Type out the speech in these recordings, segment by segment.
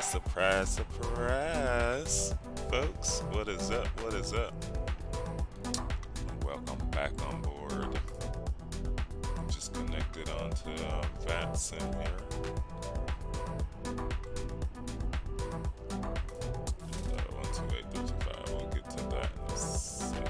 Surprise, surprise, folks. What is up? What is up? Welcome back on board. Just connected onto VATSIM here. 128325. We'll get to that in a second.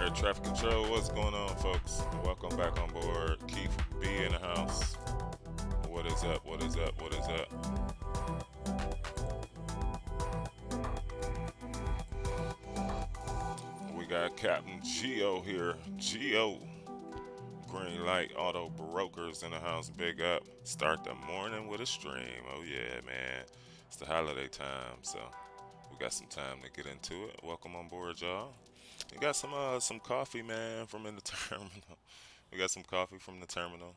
Air traffic control, what's going on, folks? Welcome back on board. Keith B in the house. What is up? What is up? What is up? We got Captain Geo here. Geo. Green Light Auto Brokers in the house. Big up. Start the morning with a stream. Oh yeah, man. It's the holiday time, so we got some time to get into it. Welcome on board, y'all. We got some coffee, man, from in the terminal. We got some coffee from the terminal,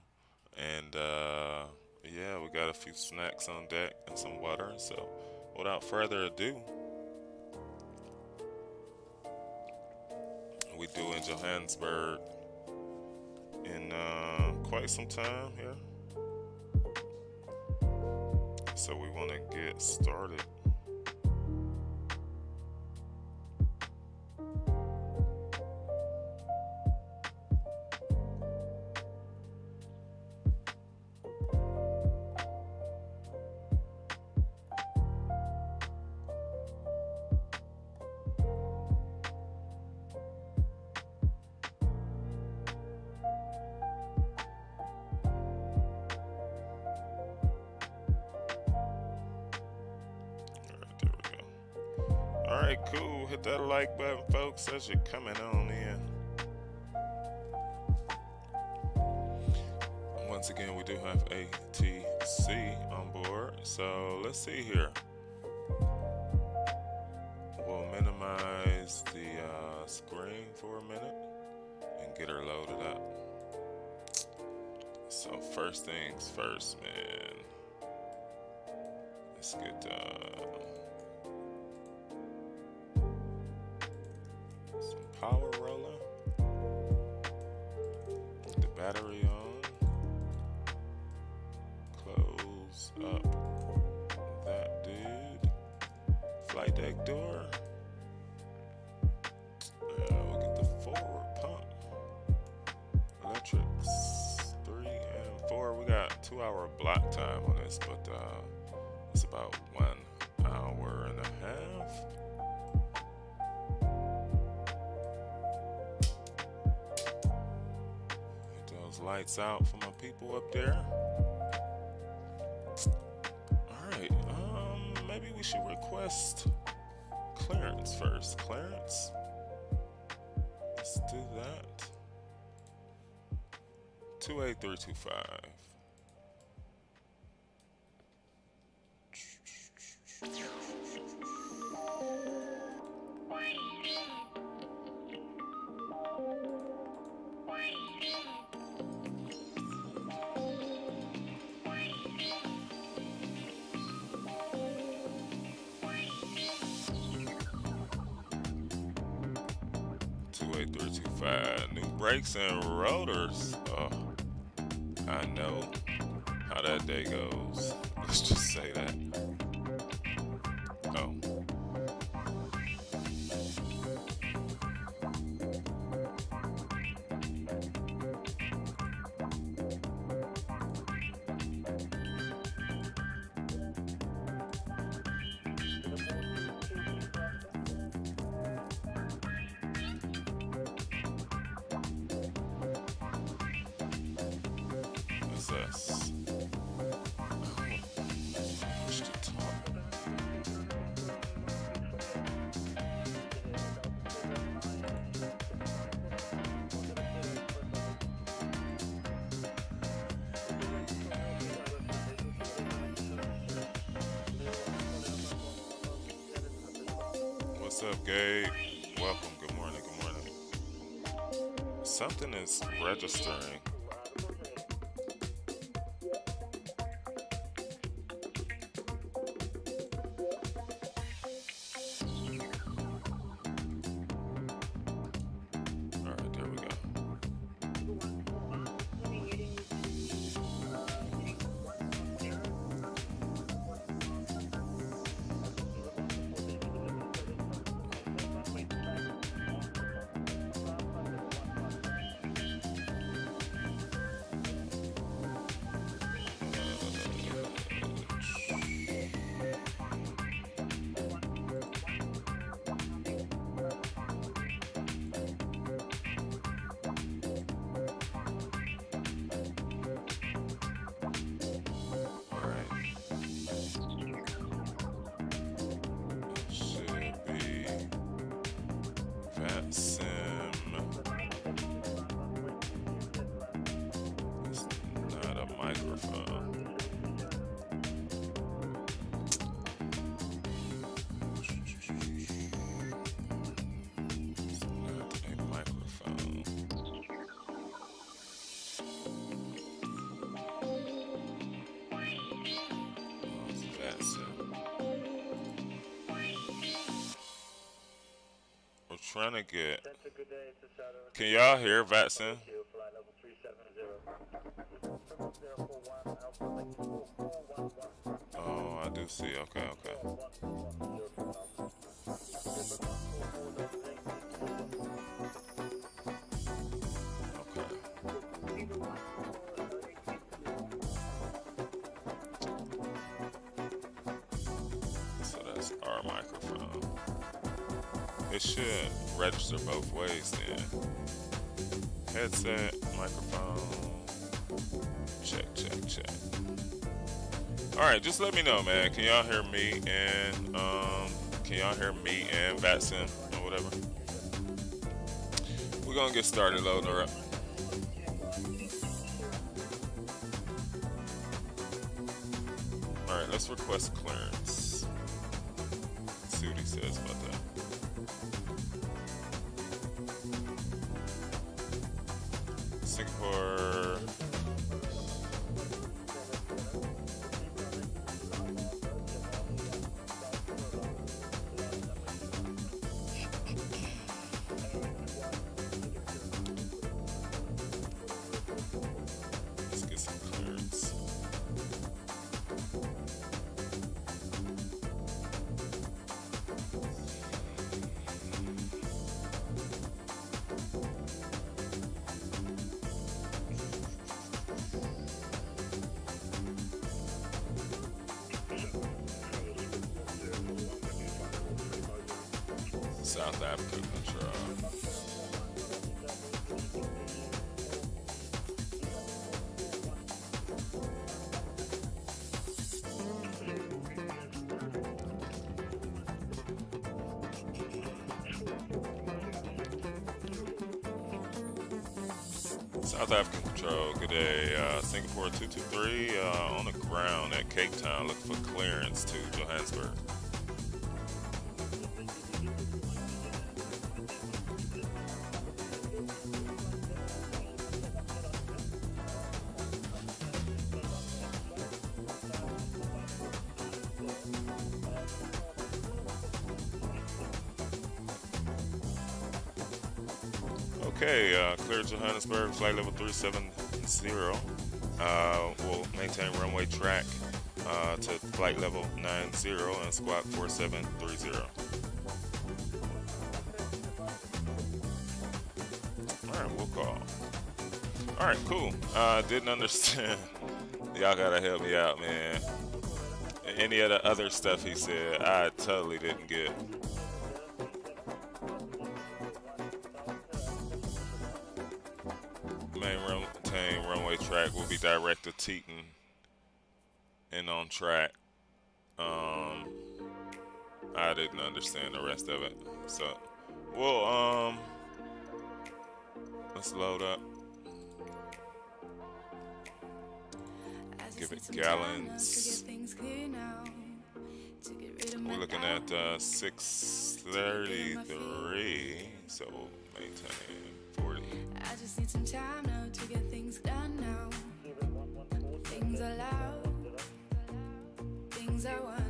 and yeah, we got a few snacks on deck and some water. So, without further ado, we do in Johannesburg in quite some time here. So we want to get started. Alright, cool. Hit that like button, folks, as you're coming on in. Once again, we do have ATC on board. So let's see here. We'll minimize the screen for a minute and get her loaded up. So first things first, man. Let's get power roller, the battery on, close up that dude, flight deck door, we'll get the forward pump, electrics 3 and 4, we got 2-hour block time on this, but it's about 1 hour and a half. Lights out for my people up there. Alright, maybe we should request clearance first. Clearance? Let's do that. 28325. New brakes and rotors. Oh, I know how that day goes. Let's just say that. Oh. Us. Push to talk. What's up, Gabe? Welcome. Good morning. Good morning. Something is registering. All right, there we go. All right. Should be that sim. It's not a microphone. It's not a microphone. Oh, it's that sim. We're trying to get. Can y'all hear Vatson? Oh, I do see. Okay, okay. Okay. So that's our microphone. It should register both ways then. Headset, microphone. Check, check, check. All right, just let me know, man. Can y'all hear me and Vatson or whatever? We're gonna get started loading her up. All right, let's request clearance. Let's see what he says about that. Singapore. Let's get some clearance. South Africa control. South African control. Good day. Singapore 223 on the ground at Cape Town. Looking for clearance to Johannesburg. Okay, clear Johannesburg, flight level 370. Will maintain runway track to flight level 90 and squawk 4730. Alright, we'll call. Alright, cool. Didn't understand. Y'all gotta help me out, man. Any of the other stuff he said, I totally didn't get. Maintain runway track will be direct to Teton and on track. I didn't understand the rest of it. So, well, let's load up. Give it gallons. We're looking at 6:33, so maintain 40. I just need some time now to get things done now. Things are loud, things I want.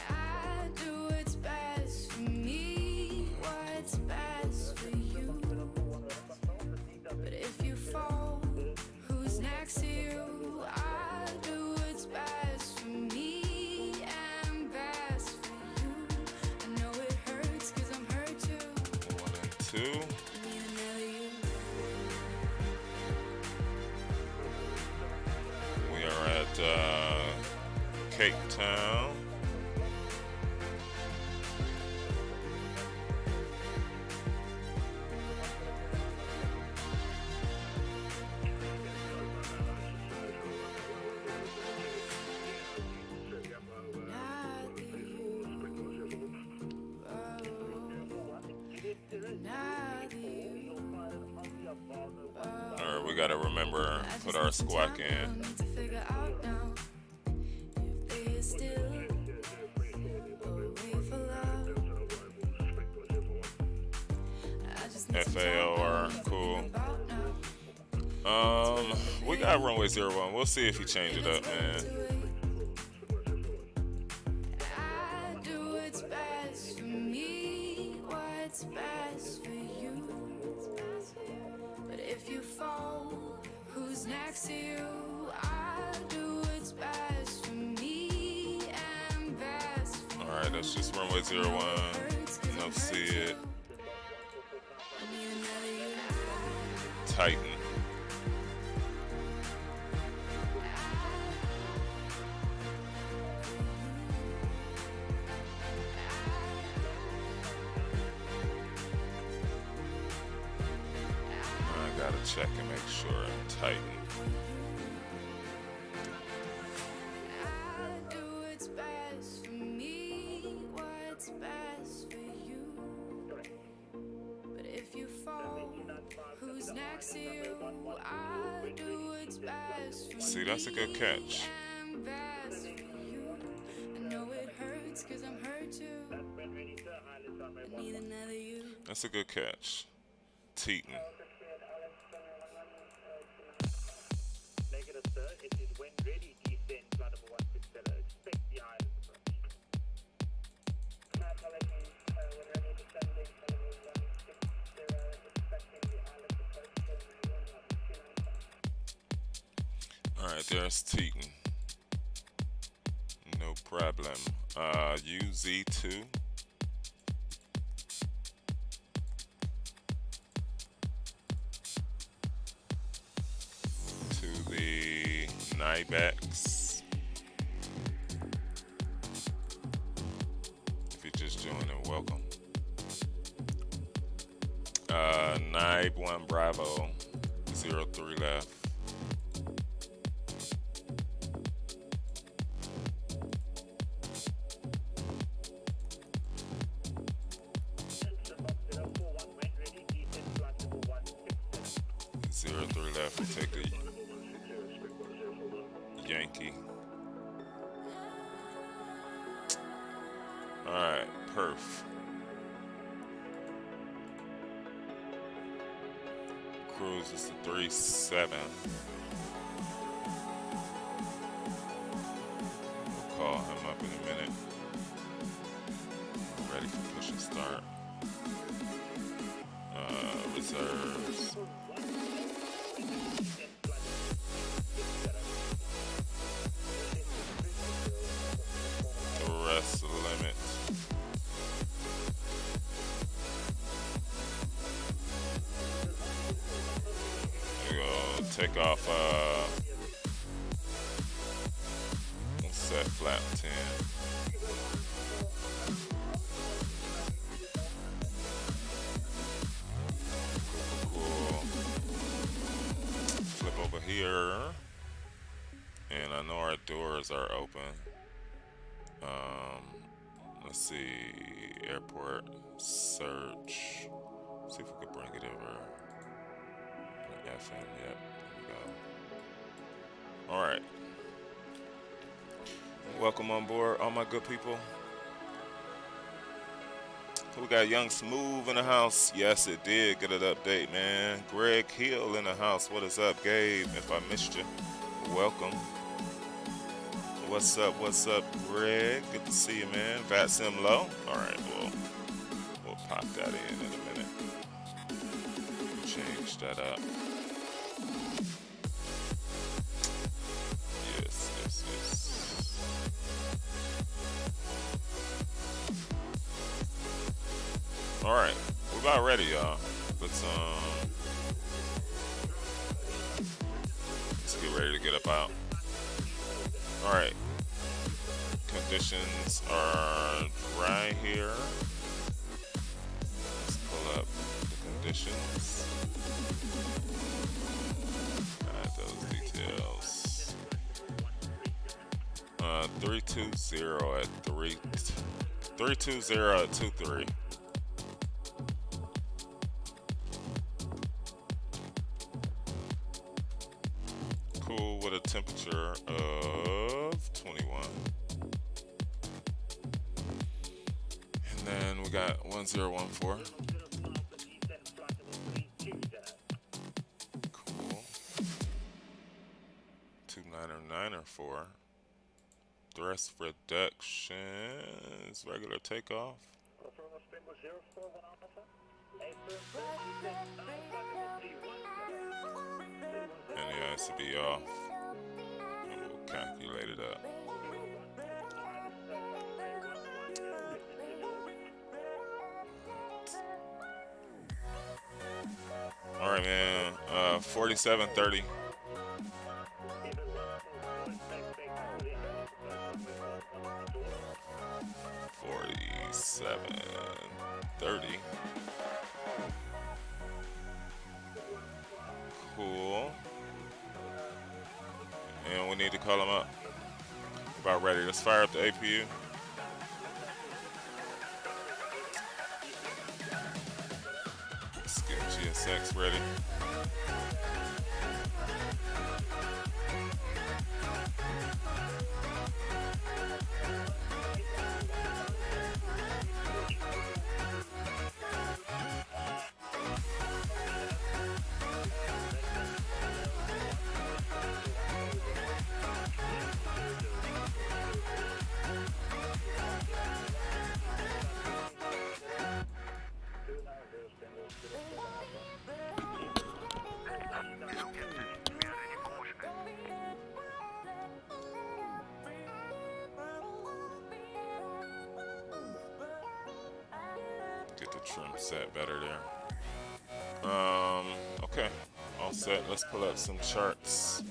I do what's best for me, what's best for you. But if you fall, who's next to you? I do what's best for me and best for you. I know it hurts 'cause I'm hurt too. 1 and 2. We are at Cape Town. Alright, we gotta remember, put our squawk in. FAOR, cool. We got runway 01. We'll see if he change it up, man. I do what's best for me, what's best for you. But if you fall, who's next to you? I do what's best for me and best for you. Alright, that's just runway 01. No see it. Titan. I gotta check and make sure I'm Titan. I do what's best for me, what's best for you. But if you fall, who's next to you? I do what's best for See, that's a good catch. and best for you. I know it hurts 'cause I'm hurt too. I need another you. That's a good catch. Titan. Negative, sir. It is when ready, descend, flight number 160. Expect the island approach. My apologies. When ready, descending, flight number 160. Expecting the island approach. Alright, there's Titan. No problem. UZ2. To the NIBEX. If you just joined, welcome. NIBE 1 Bravo. 03 left. Zero 3 left. We take the Yankee. Alright, perf. Cruise is the 37. We'll call him up in a minute. Ready for push and start. Reserves. The rest of the limit. There we go. Take off. We'll set flap 10. Cool. Flip over here. And I know our doors are open. Let's see. Airport search. See if we can bring it over. FM, yep. There we go. Alright. Welcome on board, all my good people. We got Young Smooth in the house. Yes, it did get an update, man. Greg Hill in the house. What is up, Gabe? If I missed you, welcome. What's up, Greg? Good to see you, man. Vat Sim Low. All right, we'll pop that in a minute. Change that up. Yes. All right, we're about ready, y'all. Let's get ready to get up out. All right, conditions are dry here. Let's pull up the conditions. Add those details. 320 at 320 at 23. Cool with a temperature of 21. And then we got 1014. Cool. 2994. Thrust reductions. Regular takeoff. And yeah, it should be off. And we'll calculate it up. All right, man. 4730. 4730. Cool. And we need to call them up. About ready. Let's fire up the APU. Let's get GSX ready. Get the trim set better there. Okay, all set. Let's pull up some charts.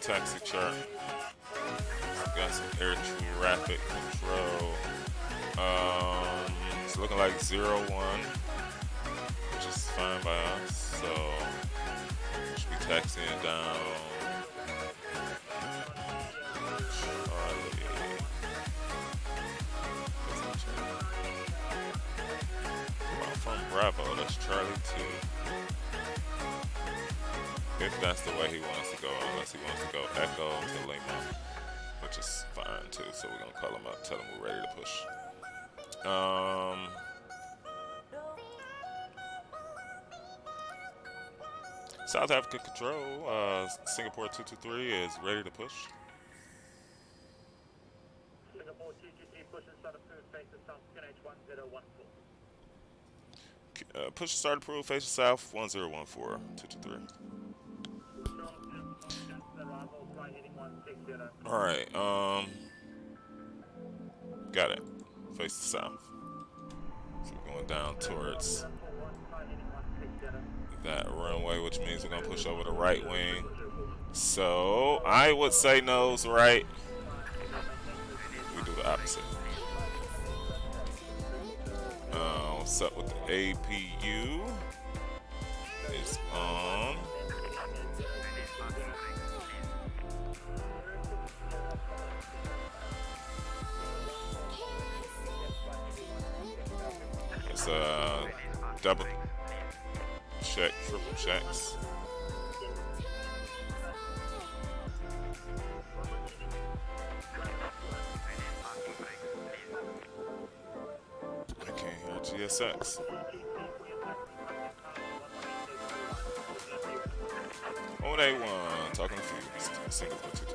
Taxi chart. Got some air traffic control. It's looking like 01, which is fine by us. So should be taxiing down Charlie. Well, from Bravo, that's Charlie 2. If that's the way he wants to go, unless he wants to go Echo to Lima, which is fine too. So we're gonna call him up, tell him we're ready to push. South Africa control, Singapore 223 is ready to push. Singapore 223 pushes start approved, faces south, QNH 1014. Push start approved, faces south, 1014, 223. All right, got it. Face the south. So we're going down towards that runway, which means we're gonna push over the right wing. So I would say nose right. We do the opposite. What's up with the APU? Is on. It's double check, triple checks. I can't hear GSX. Oh, they won. Talking to Fuse. Singapore 2-2.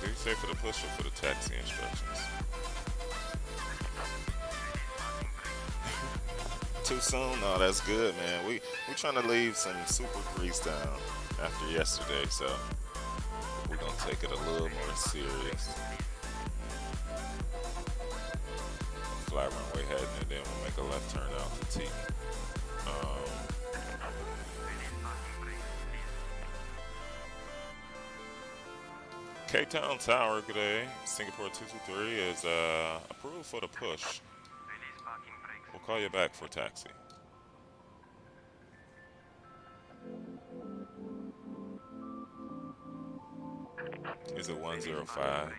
Did you say for the push or for the taxi instructions? Too soon? No, that's good, man. We trying to leave some super grease down after yesterday, so we're gonna take it a little more serious. Fly runway heading, and then we'll make a left turn out to T. K-Town Tower, good day. Singapore 223 is approved for the push. We'll call you back for taxi. Is it 105?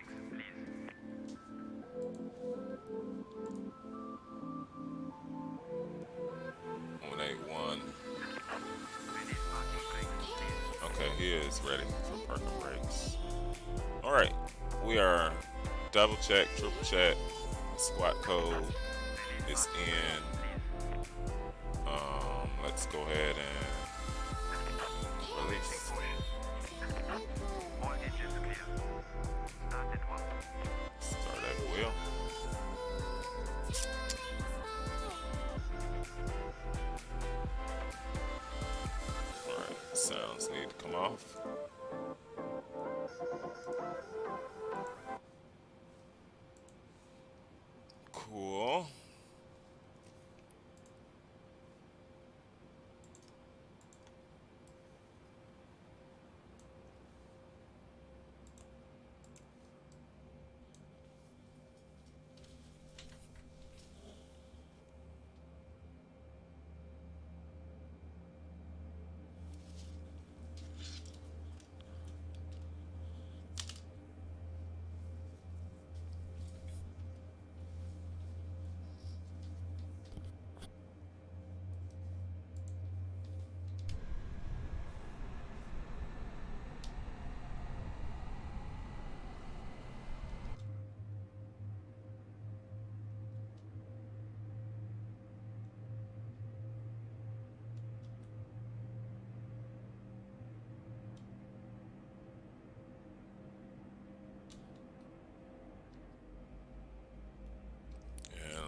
Okay, he is ready for parking brakes. All right, we are double check, triple check. Squat code is in. Let's go ahead and release. Start at wheel. Alright, sounds need to come off. Cool.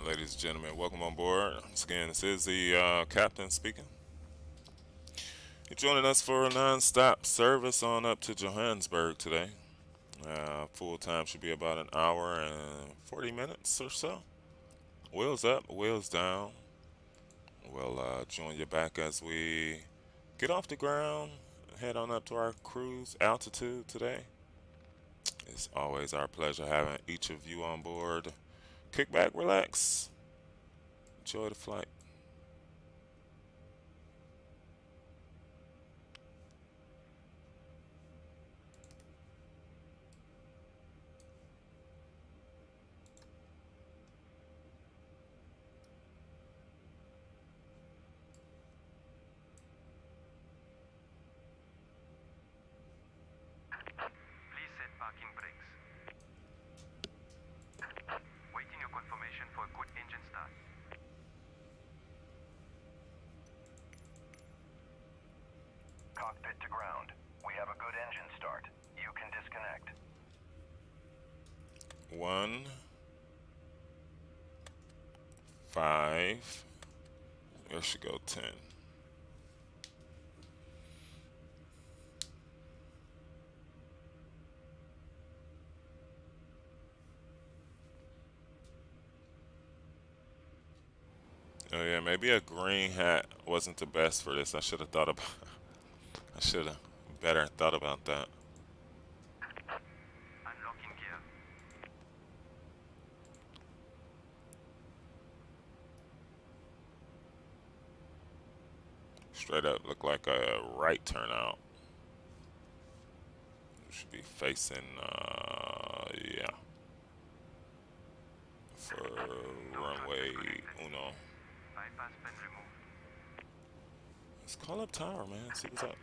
Ladies and gentlemen, welcome on board. Once again, this is the captain speaking. You're joining us for a non-stop service on up to Johannesburg today. Full time should be about an hour and 40 minutes or so. Wheels up, wheels down. We'll join you back as we get off the ground, head on up to our cruise altitude today. It's always our pleasure having each of you on board. Kick back, relax, enjoy the flight. Please set parking brakes. Waiting your confirmation for a good engine start. Cockpit to ground. We have a good engine start. You can disconnect. 1, 5. There should go 10. Oh yeah, maybe a green hat wasn't the best for this. I should have thought about. I should have better thought about that. Unlocking gear. Straight up look like a right turnout. Should be facing, yeah, for runway uno. Bypass been removed. Let's call up Tower, man. See what's up. Left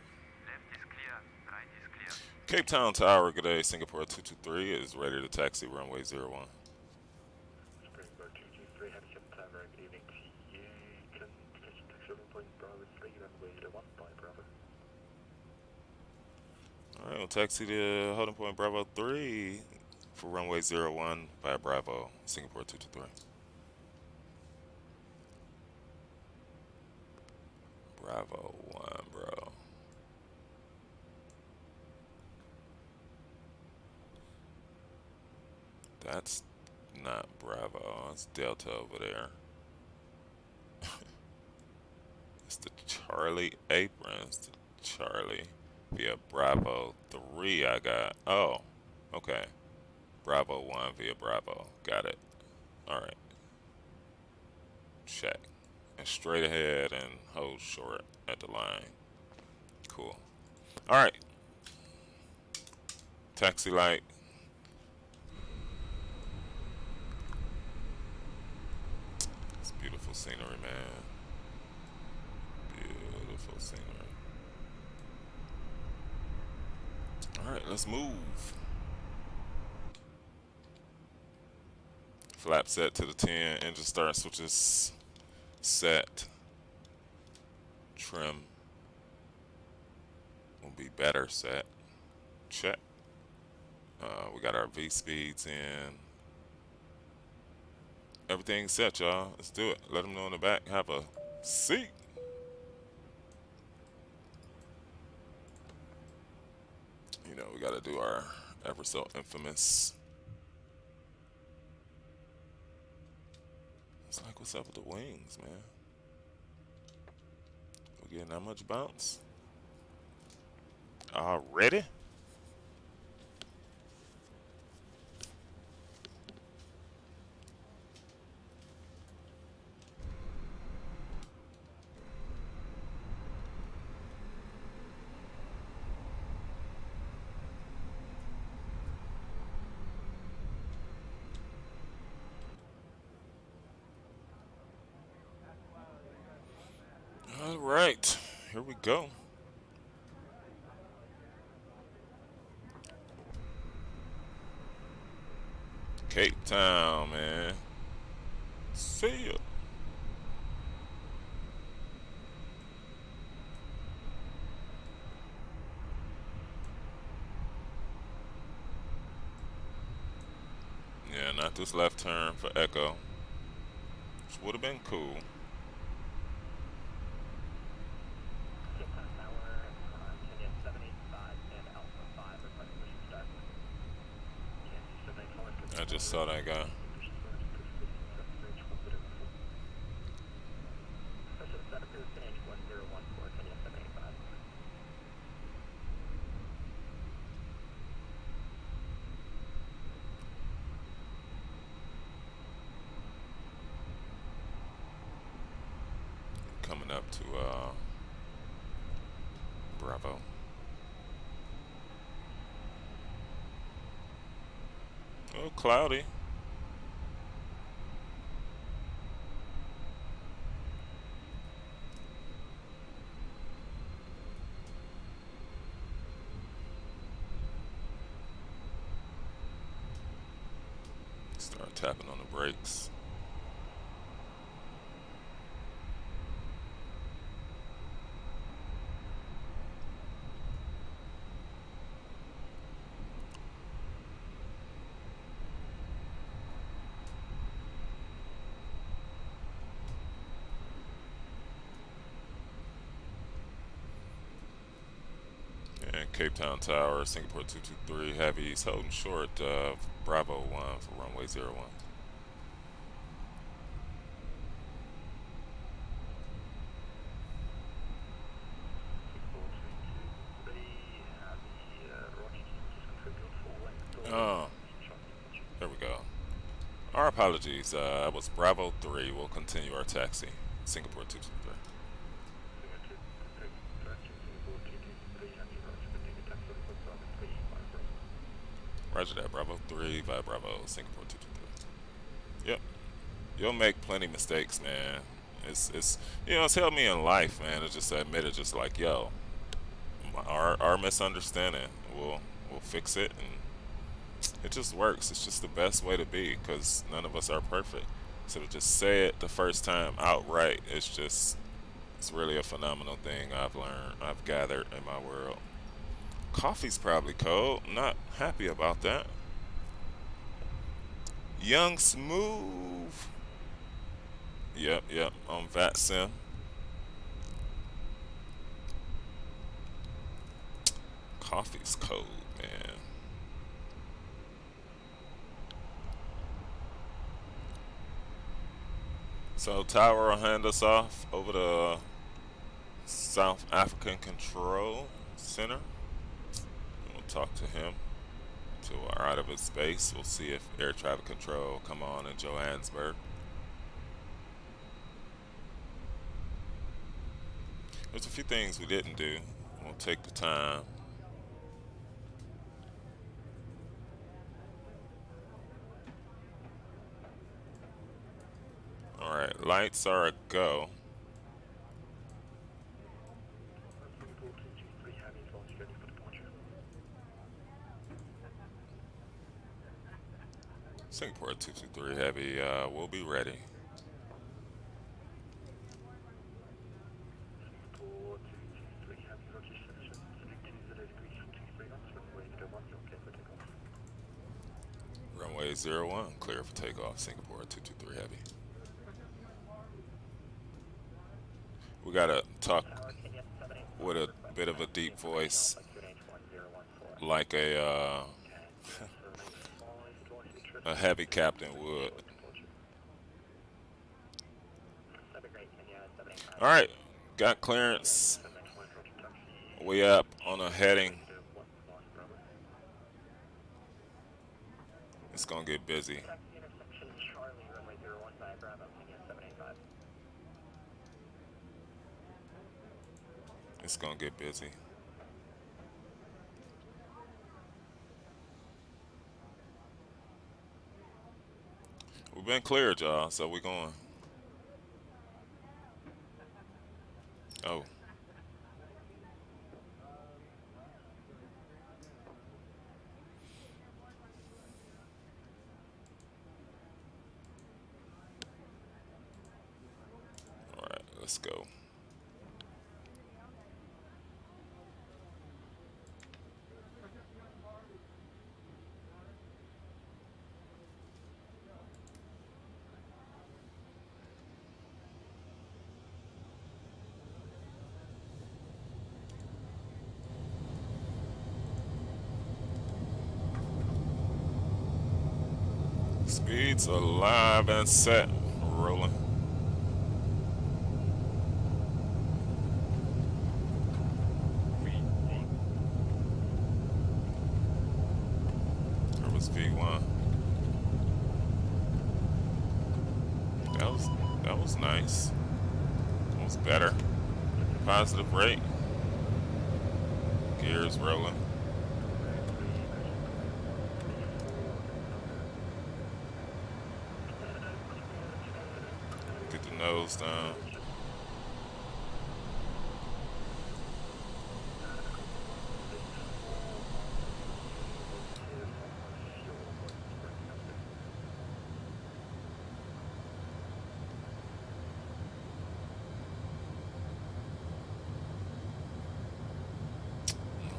is clear. Right is clear. Cape Town Tower, good day. Singapore 223 is ready to taxi runway 01. Springboard 223, headship Tower, good evening to you. Can position to 7 Bravo 3, runway 01 by Bravo. All right, we'll taxi to holding point Bravo 3 for runway 01 by Bravo, Singapore 223. Bravo 1, bro. That's not Bravo, it's Delta over there. It's the Charlie Aprons, the Charlie via Bravo 3 I got. Oh, okay. Bravo 1 via Bravo. Got it. Alright. Check. And straight ahead and hold short at the line. Cool. Alright. Taxi light. It's beautiful scenery, man. Beautiful scenery. Alright, let's move. Flap set to the 10. Engine start switches set. Trim will be better set. Check. We got our V speeds in. Everything's set, y'all. Let's do it. Let them know in the back. Have a seat. You know, we got to do our ever so infamous. It's like, what's up with the wings, man? We getting that much bounce? Already? All right, here we go. Cape Town, man. See ya. Yeah, not this left turn for Echo, which would have been cool. Cape Town Tower, Kenya 785 and Alpha 5, request mission start. I just saw that guy. Coming up to Bravo. Oh, cloudy. Start tapping on the brakes. Cape Town Tower, Singapore 223 Heavy. He's holding short of Bravo 1 for runway 01. Oh, there we go. Our apologies. That was Bravo 3. We'll continue our taxi. Singapore 223. Roger that. Bravo 3 by Bravo, Singapore 223. Yep. You'll make plenty mistakes, man. It's it's helped me in life, man. It's just admit it, just like, yo, our misunderstanding. We'll fix it, and it just works. It's just the best way to be, because none of us are perfect. So to just say it the first time outright, it's really a phenomenal thing I've learned, I've gathered in my world. Coffee's probably cold. Not happy about that. Young Smooth. Yep. On VatSim. Coffee's cold, man. So Tower will hand us off over the South African Control Center. We'll talk to him till we're out of his space. We'll see if air traffic control come on in Johannesburg. There's a few things we didn't do. We'll take the time. Alright, lights are a go. Singapore 223 Heavy, we'll be ready. Runway 01, clear for takeoff, Singapore 223 Heavy. We gotta talk with a bit of a deep voice, like a heavy captain would. Alright, got clearance. We up on a heading. It's gonna get busy. It's gonna get busy. We've been cleared, y'all, so we're going. Oh. All right, let's go. Speeds alive and set, rolling. There was V1. That was nice. That was better. Positive rate. Gears rolling. Get the nose down.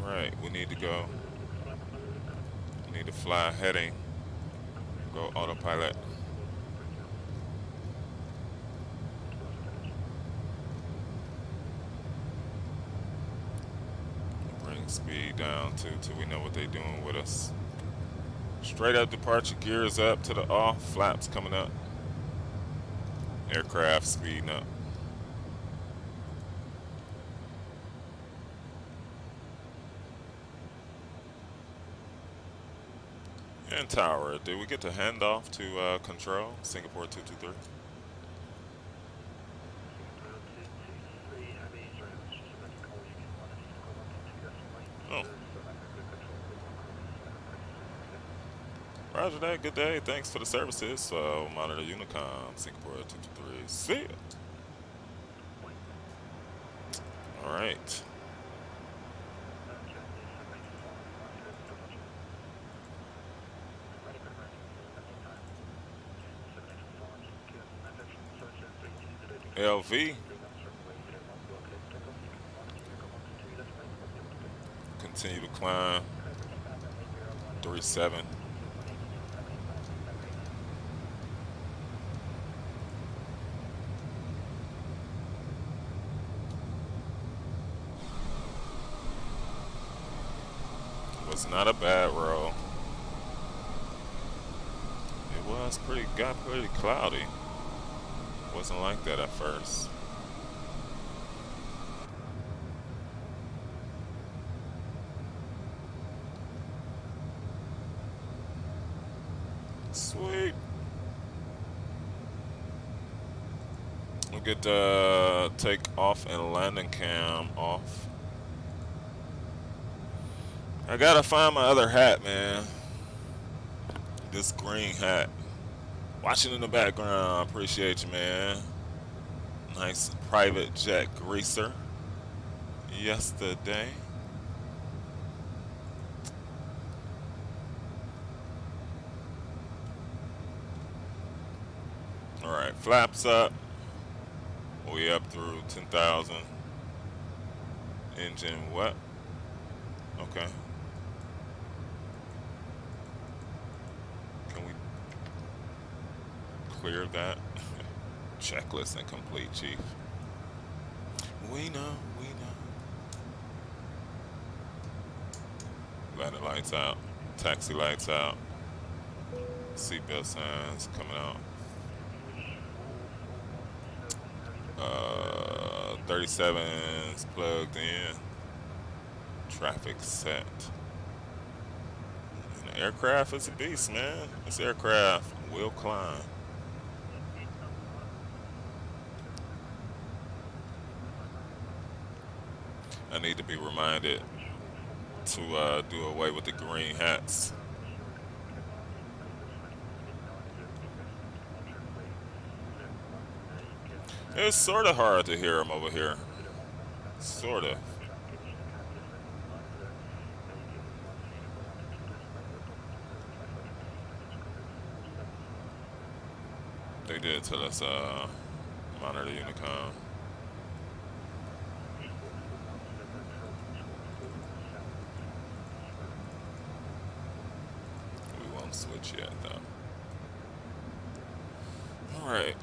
Alright, we need to go. We need to fly heading. Go autopilot. Bring Speed down too till we know what they doing with us. Straight up departure, gears up to the off, flaps coming up. Aircraft speeding up. And tower, did we get the handoff to control? Singapore 223. Oh. Roger that, good day. Thanks for the services. So, monitor Unicom, Singapore 223. See ya. Alright. LV. Continue to climb. 37. Was not a bad roll. It was got pretty cloudy. Wasn't like that at first. Sweet. We'll get the take off and landing cam off. I gotta find my other hat, man. This green hat. Watching in the background, appreciate you, man. Nice private jet greaser. Yesterday. Alright, flaps up. We up through 10,000. Engine what? Okay. Can we clear that? Checklist incomplete, Chief. We know, we know. Landing lights out. Taxi lights out. Seatbelt signs coming out. 37's plugged in. Traffic set. And the aircraft is a beast, man. This aircraft will climb. I need to be reminded to do away with the green hats. It's sort of hard to hear them over here. Sort of. They did tell us, monitor the Unicom. We won't switch yet, though. Alright.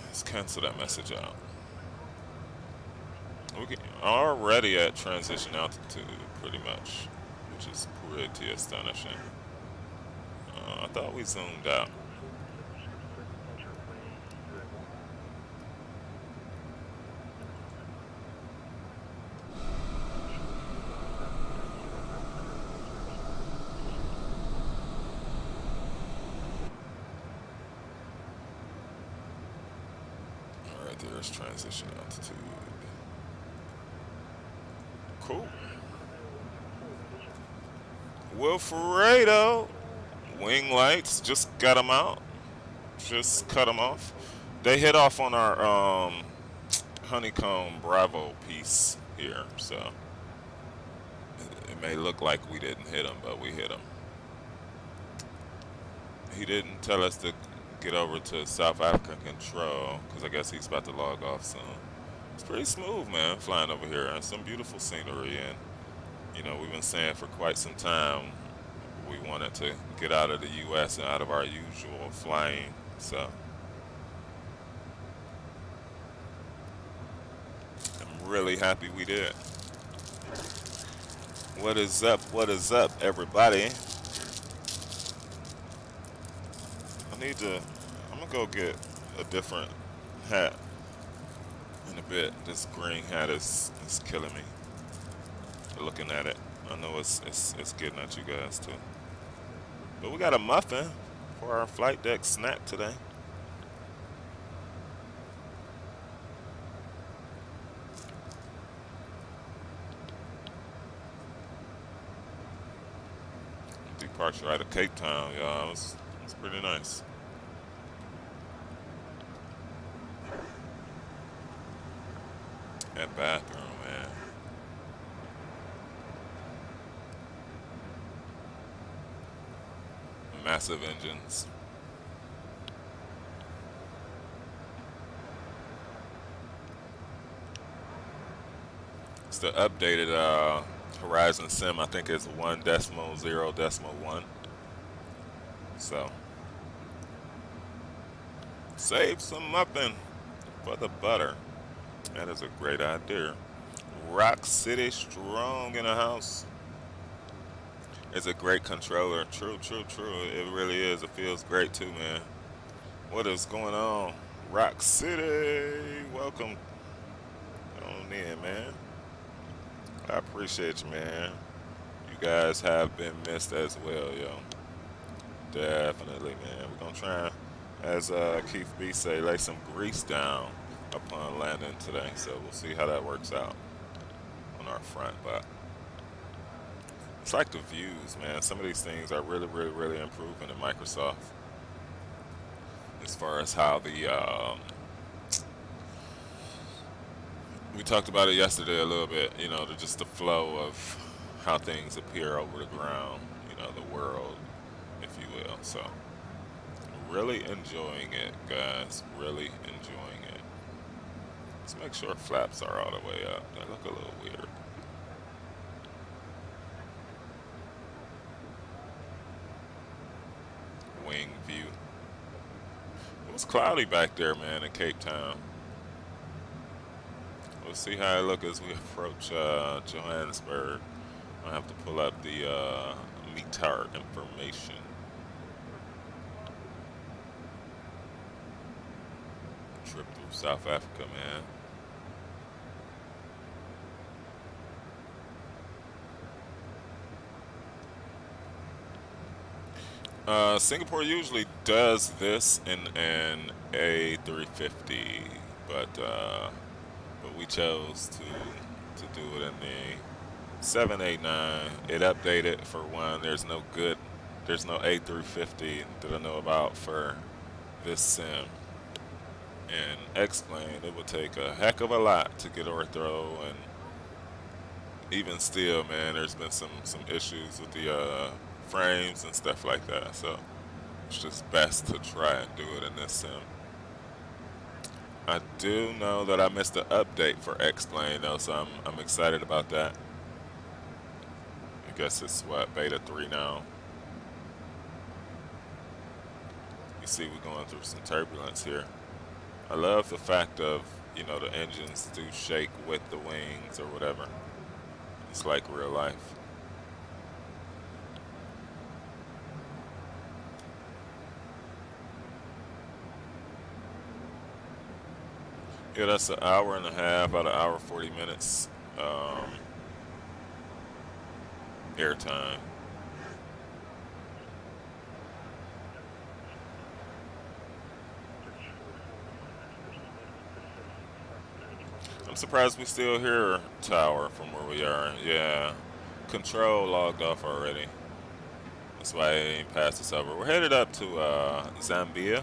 Let's cancel that message out. We already at transition altitude, pretty much, which is pretty astonishing. I thought we zoomed out. There's transition altitude. Cool. Wilfredo. Wing lights. Just got them out. Just cut them off. They hit off on our honeycomb Bravo piece here. So it may look like we didn't hit them, but we hit them. He didn't tell us to get over to South African control because I guess he's about to log off soon. It's pretty smooth, man, flying over here, and some beautiful scenery. And you know, we've been saying for quite some time we wanted to get out of the U.S. and out of our usual flying. So I'm really happy we did. What is up? What is up, everybody? I need to. I'm gonna go get a different hat in a bit. This green hat is killing me. Looking at it, I know it's getting at you guys too. But we got a muffin for our flight deck snack today. Departure out of Cape Town, y'all. It's pretty nice. That bathroom, man. Massive engines. It's the updated Horizon Sim. I think it's 1.0.1. So save some muffin for the butter. That is a great idea. Rock City Strong in the house. It's a great controller. True, true, true. It really is. It feels great too, man. What is going on? Rock City. Welcome on in, man. I appreciate you, man. You guys have been missed as well, yo. Definitely, man. We're gonna try, as Keith B say, lay some grease down upon landing today. So we'll see how that works out on our front. But it's like the views, man. Some of these things are really, really, really improving in Microsoft as far as how the we talked about it yesterday a little bit. You know, just the flow of how things appear over the ground. You know, the world, if you will. So really enjoying it, guys. Really enjoying it. Let's make sure flaps are all the way up. They look a little weird. Wing view. It was cloudy back there, man, in Cape Town. We'll see how it look as we approach Johannesburg. I'll have to pull up the METAR information. Trip through South Africa, man. Singapore usually does this in an A350, but we chose to do it in the 789. It updated for one. There's no A350 that I know about for this sim. And X-Plane, it would take a heck of a lot to get ortho, and even still, man, there's been some issues with the frames and stuff like that. So it's just best to try and do it in this sim. I do know that I missed the update for X-Plane though, so I'm excited about that. I guess it's what, beta 3 now. You see we're going through some turbulence here. I love the fact of, you know, the engines do shake with the wings or whatever. It's like real life. Yeah, that's an hour and a half, about an hour 40 minutes airtime. I'm surprised we still hear tower from where we are. Yeah, control logged off already. That's why it ain't passed us over. We're headed up to Zambia.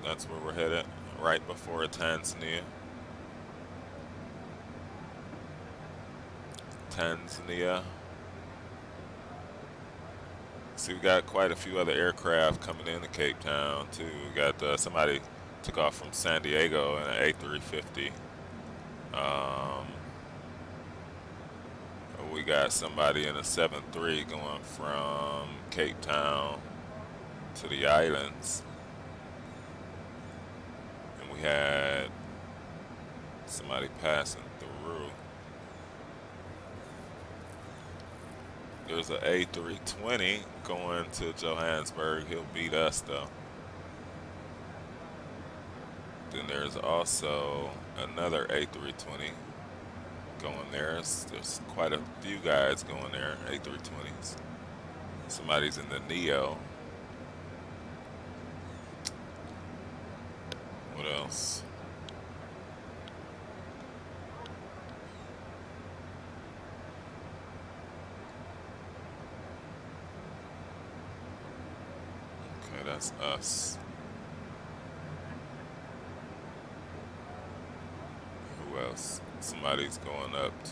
That's where we're headed, right before Tanzania. See, we got quite a few other aircraft coming into Cape Town too. We got somebody took off from San Diego in an A350. We got somebody in a 7-3 going from Cape Town to the islands. And we had somebody passing through. There's a A320 going to Johannesburg. He'll beat us though. Then there's also another A320 going there. There's quite a few guys going there, A320s. Somebody's in the Neo. What else? Okay, that's us. Who else? Somebody's going up to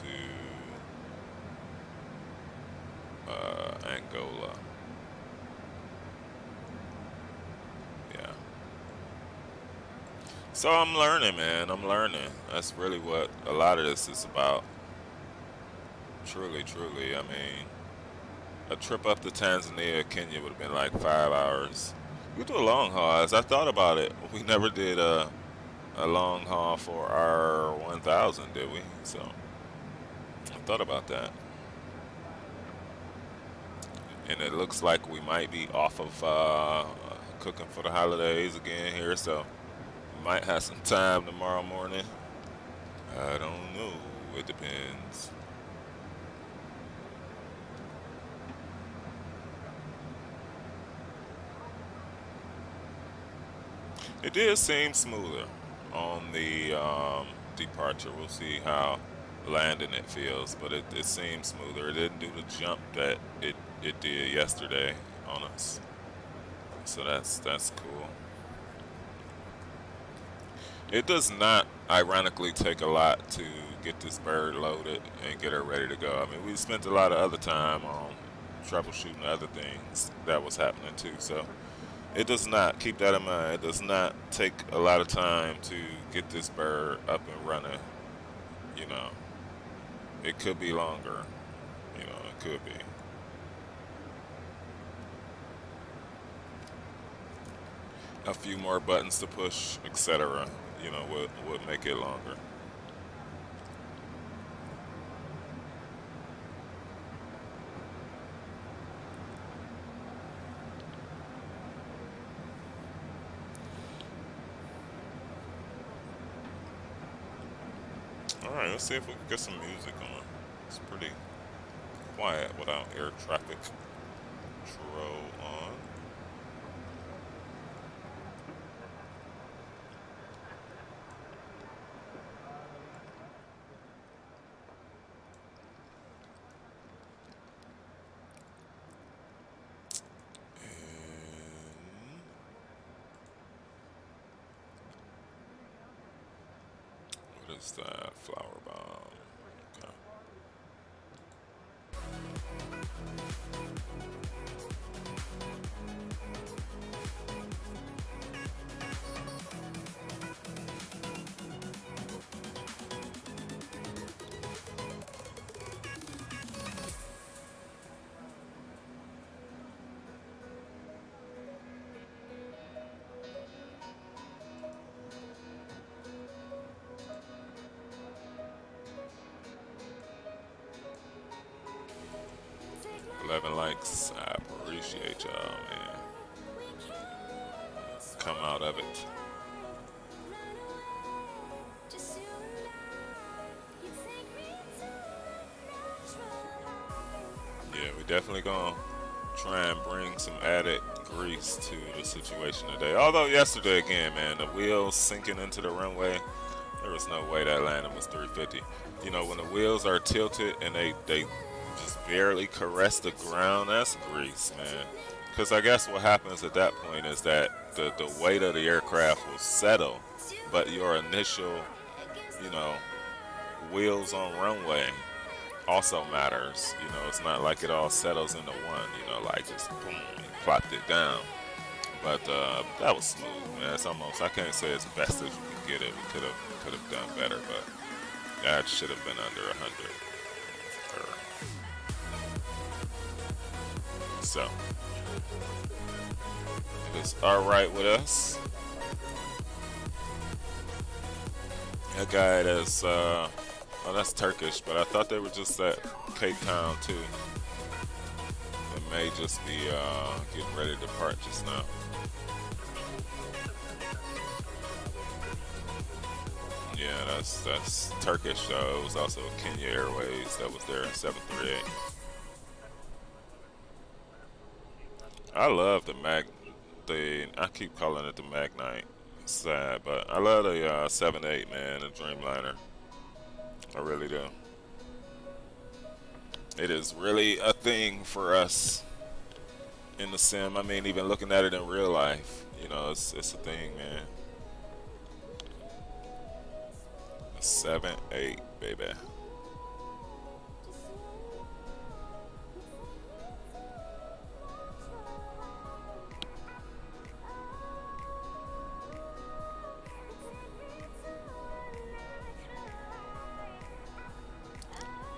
Angola. Yeah. So I'm learning, man. I'm learning. That's really what a lot of this is about. Truly, truly. I mean, a trip up to Tanzania, or Kenya would have been like 5 hours. We do a long haul. As I thought about it, we never did a long haul for our 1000, did we? So I thought about that. And it looks like we might be off of cooking for the holidays again here, so we might have some time tomorrow morning. I don't know. It depends. It did seem smoother on the departure. We'll see how landing it feels, but it seems smoother. It didn't do the jump that it did yesterday on us. So that's cool. It does not, ironically, take a lot to get this bird loaded and get her ready to go. I mean, we spent a lot of other time on troubleshooting other things that was happening too. So it does not, keep that in mind, it does not take a lot of time to get this bird up and running. You know, it could be longer. You know, it could be. A few more buttons to push, etc. You know, would make it longer. All right, let's see if we can get some music on. It's pretty quiet without air traffic control on. What is that? Flower bomb. Okay. 11 likes. I appreciate y'all, man. Come out of it. Yeah, we definitely gonna try and bring some added grease to the situation today. Although yesterday again, man, the wheels sinking into the runway, there was no way that landing was 350. You know, when the wheels are tilted and they just barely caress the ground, that's grease, man. Because I guess what happens at that point is that the weight of the aircraft will settle, but your initial, you know, wheels on runway also matters. You know, it's not like it all settles into one, you know, like just boom, you plopped it down. But that was smooth, man. It's almost, I can't say it's best as you can get it. We could have done better, but that should have been under 100. So it's all right with us. That guy that's oh, that's Turkish, but I thought they were just at Cape Town too. may just be getting ready to depart just now. Yeah, that's Turkish. It was also Kenya Airways that was there in 738. I love the Mag. I keep calling it the Magnite. It's sad, but I love the 7.8, man, the Dreamliner. I really do. It is really a thing for us in the sim. I mean, even looking at it in real life, it's a thing, man. 7.8, baby.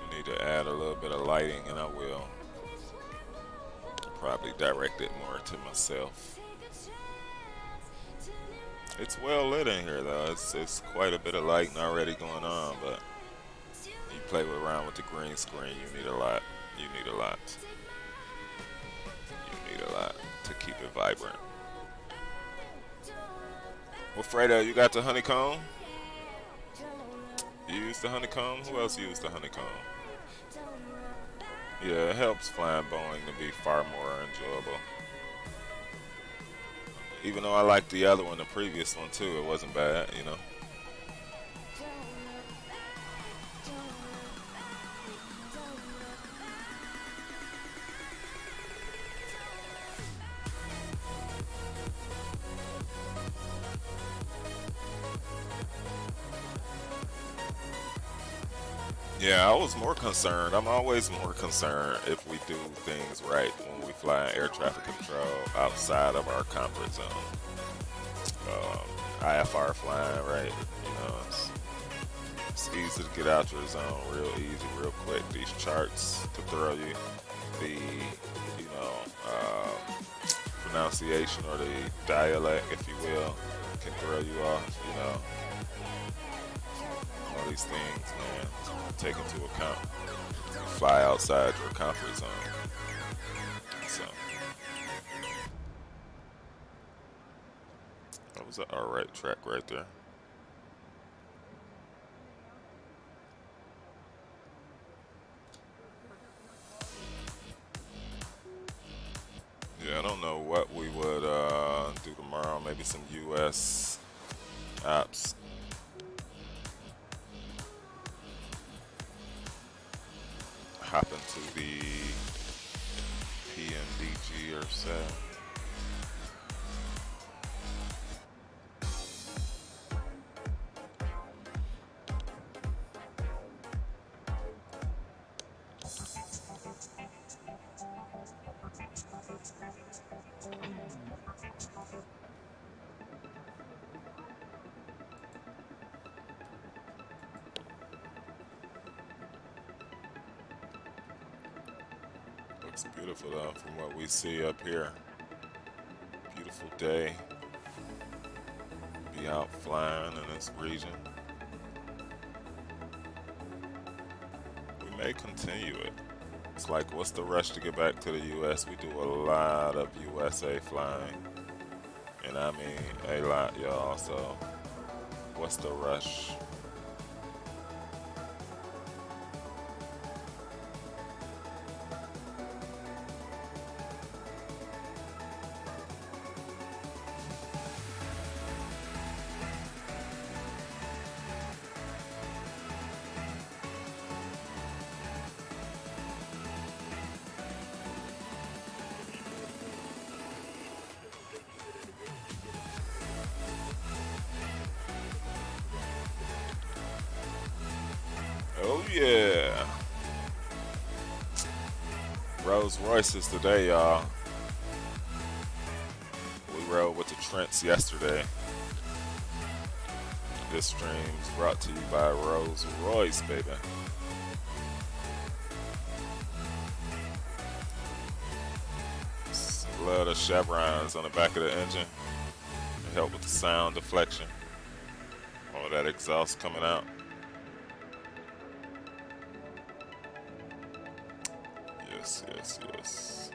You need to add a little bit of lighting, and I will probably direct it more to myself. It's well lit in here, though. It's quite a bit of lighting already going on, but you play around with the green screen, you need a lot. You need a lot. You need a lot to keep it vibrant. Well, Fredo, you got the honeycomb? You used the honeycomb? Who else used the honeycomb? Yeah, it helps flying Boeing to be far more enjoyable. Even though I liked the other one, the previous one too, it wasn't bad, Yeah, I was more concerned. I'm always more concerned if we do things right when we fly in air traffic control outside of our comfort zone. IFR flying, right? It's easy to get out your zone real easy, real quick. These charts to throw you the, pronunciation or the dialect, if you will, can throw you off, all these things, man, take into account. You fly outside your comfort zone. So that was an alright track right there. Yeah, I don't know what we would do tomorrow. Maybe some US apps. Hop into the PMDG or so. Looks beautiful though from what we see up here. Beautiful day. Be out flying in this region. We may continue it. It's like, what's the rush to get back to the US? We do a lot of USA flying. And I mean a lot, y'all. So what's the rush? Oh yeah. Rolls Royces today, y'all. We rode with the Trents yesterday. This stream's brought to you by Rolls Royce, baby. Love the chevrons on the back of the engine. They help with the sound deflection. All that exhaust coming out. Yes, yes, yes.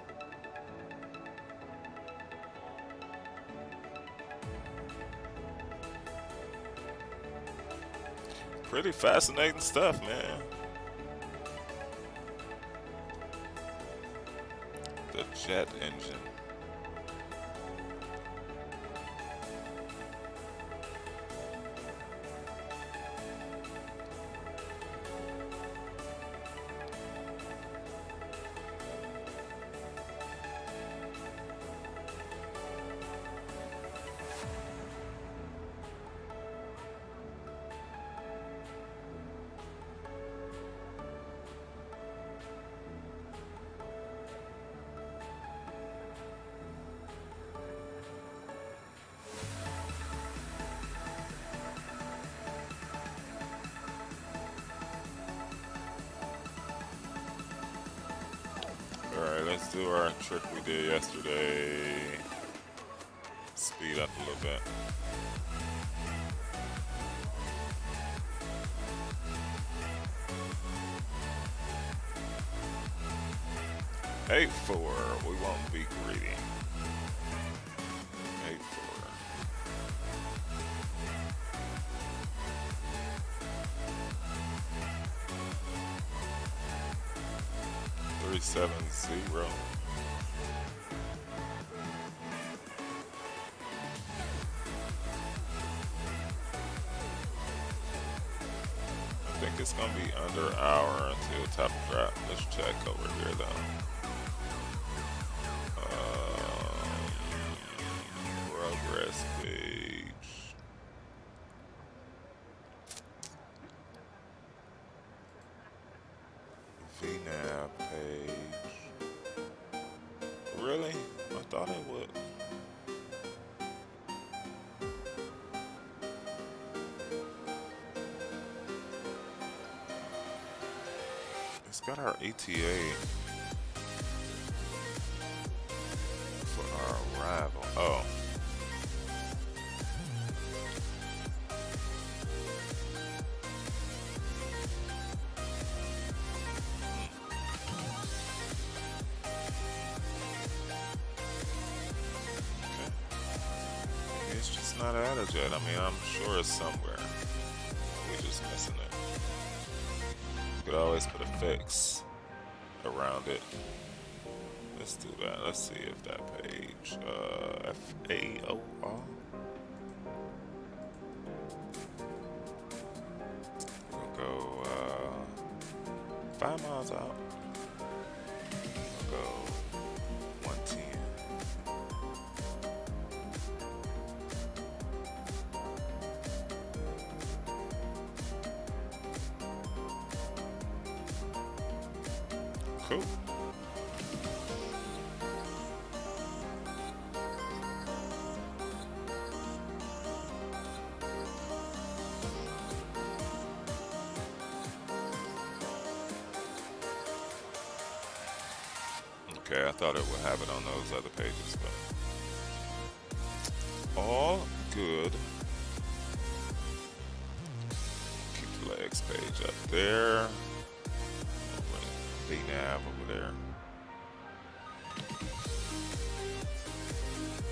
Pretty fascinating stuff, man. The jet engine. Alright, let's do our trick we did yesterday. Speed up a little bit. Eight four. We won't be greedy. 8-4. Three 7-0. I think it's gonna be under an hour until top drop. Let's check over here though. Progress page. VNAV page. Really? I thought it would. It's got our ETA for our arrival. Oh. It's just not added yet. I mean, I'm sure it's somewhere. We're just missing it. You could always put a fix around it. Let's do that. Let's see if that page, FAOR. We'll go 5 miles out. We'll go 110. Cool. Okay, I thought it would have it on those other pages, but all good. Keep the legs page up there. VNAV over there.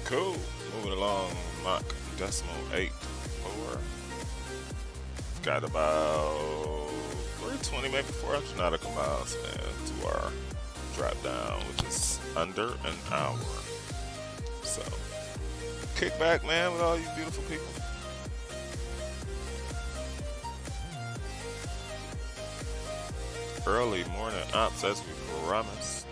Cool. Moving along, Mach decimal 8-4. Got about 320, maybe 400 nautical miles, man, to our drop down, which is under an hour. So, kick back, man, with all you beautiful people. Early morning ops as we promised.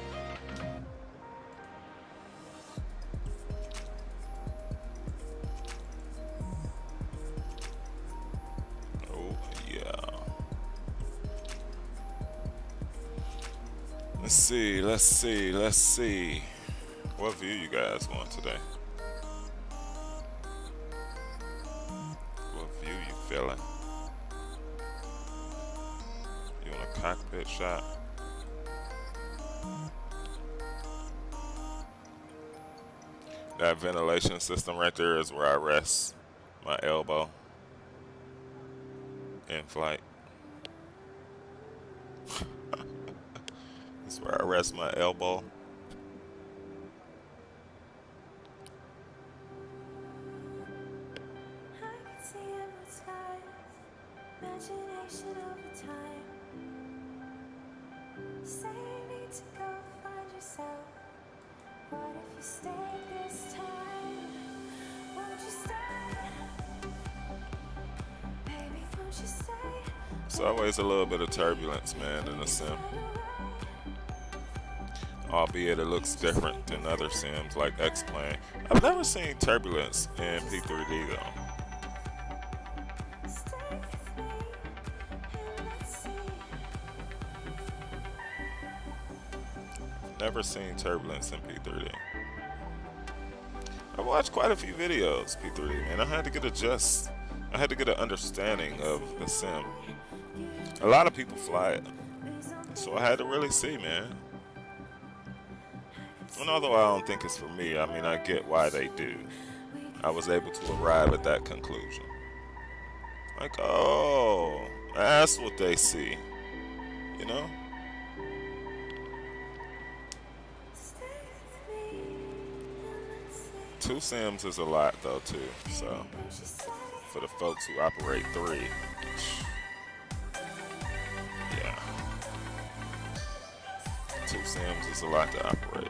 Oh yeah. Let's see. What view you guys want today? What view you feeling? You want a cockpit shot? That ventilation system right there is where I rest my elbow in flight. That's where I rest my elbow. I can see in the skies, imagination over time. Say you need to go find yourself. What if you stay this time? Won't you stay? Baby, won't you stay? It's always a little bit of turbulence, man, in the sim. Albeit it looks different than other sims like X-Plane. I've never seen turbulence in P3D though. Stay with me and let's see. Never seen turbulence in P3D. I watched quite a few videos P3D, man. I had to get an understanding of the sim. A lot of people fly it, so I had to really see, man. And although I don't think it's for me, I mean, I get why they do. I was able to arrive at that conclusion. Like, oh, that's what they see, you know? Stay with me and let's see. 2 sims is a lot, though, too. So, Won't you stay? for the folks who operate 3, yeah. 2 sims is a lot to operate.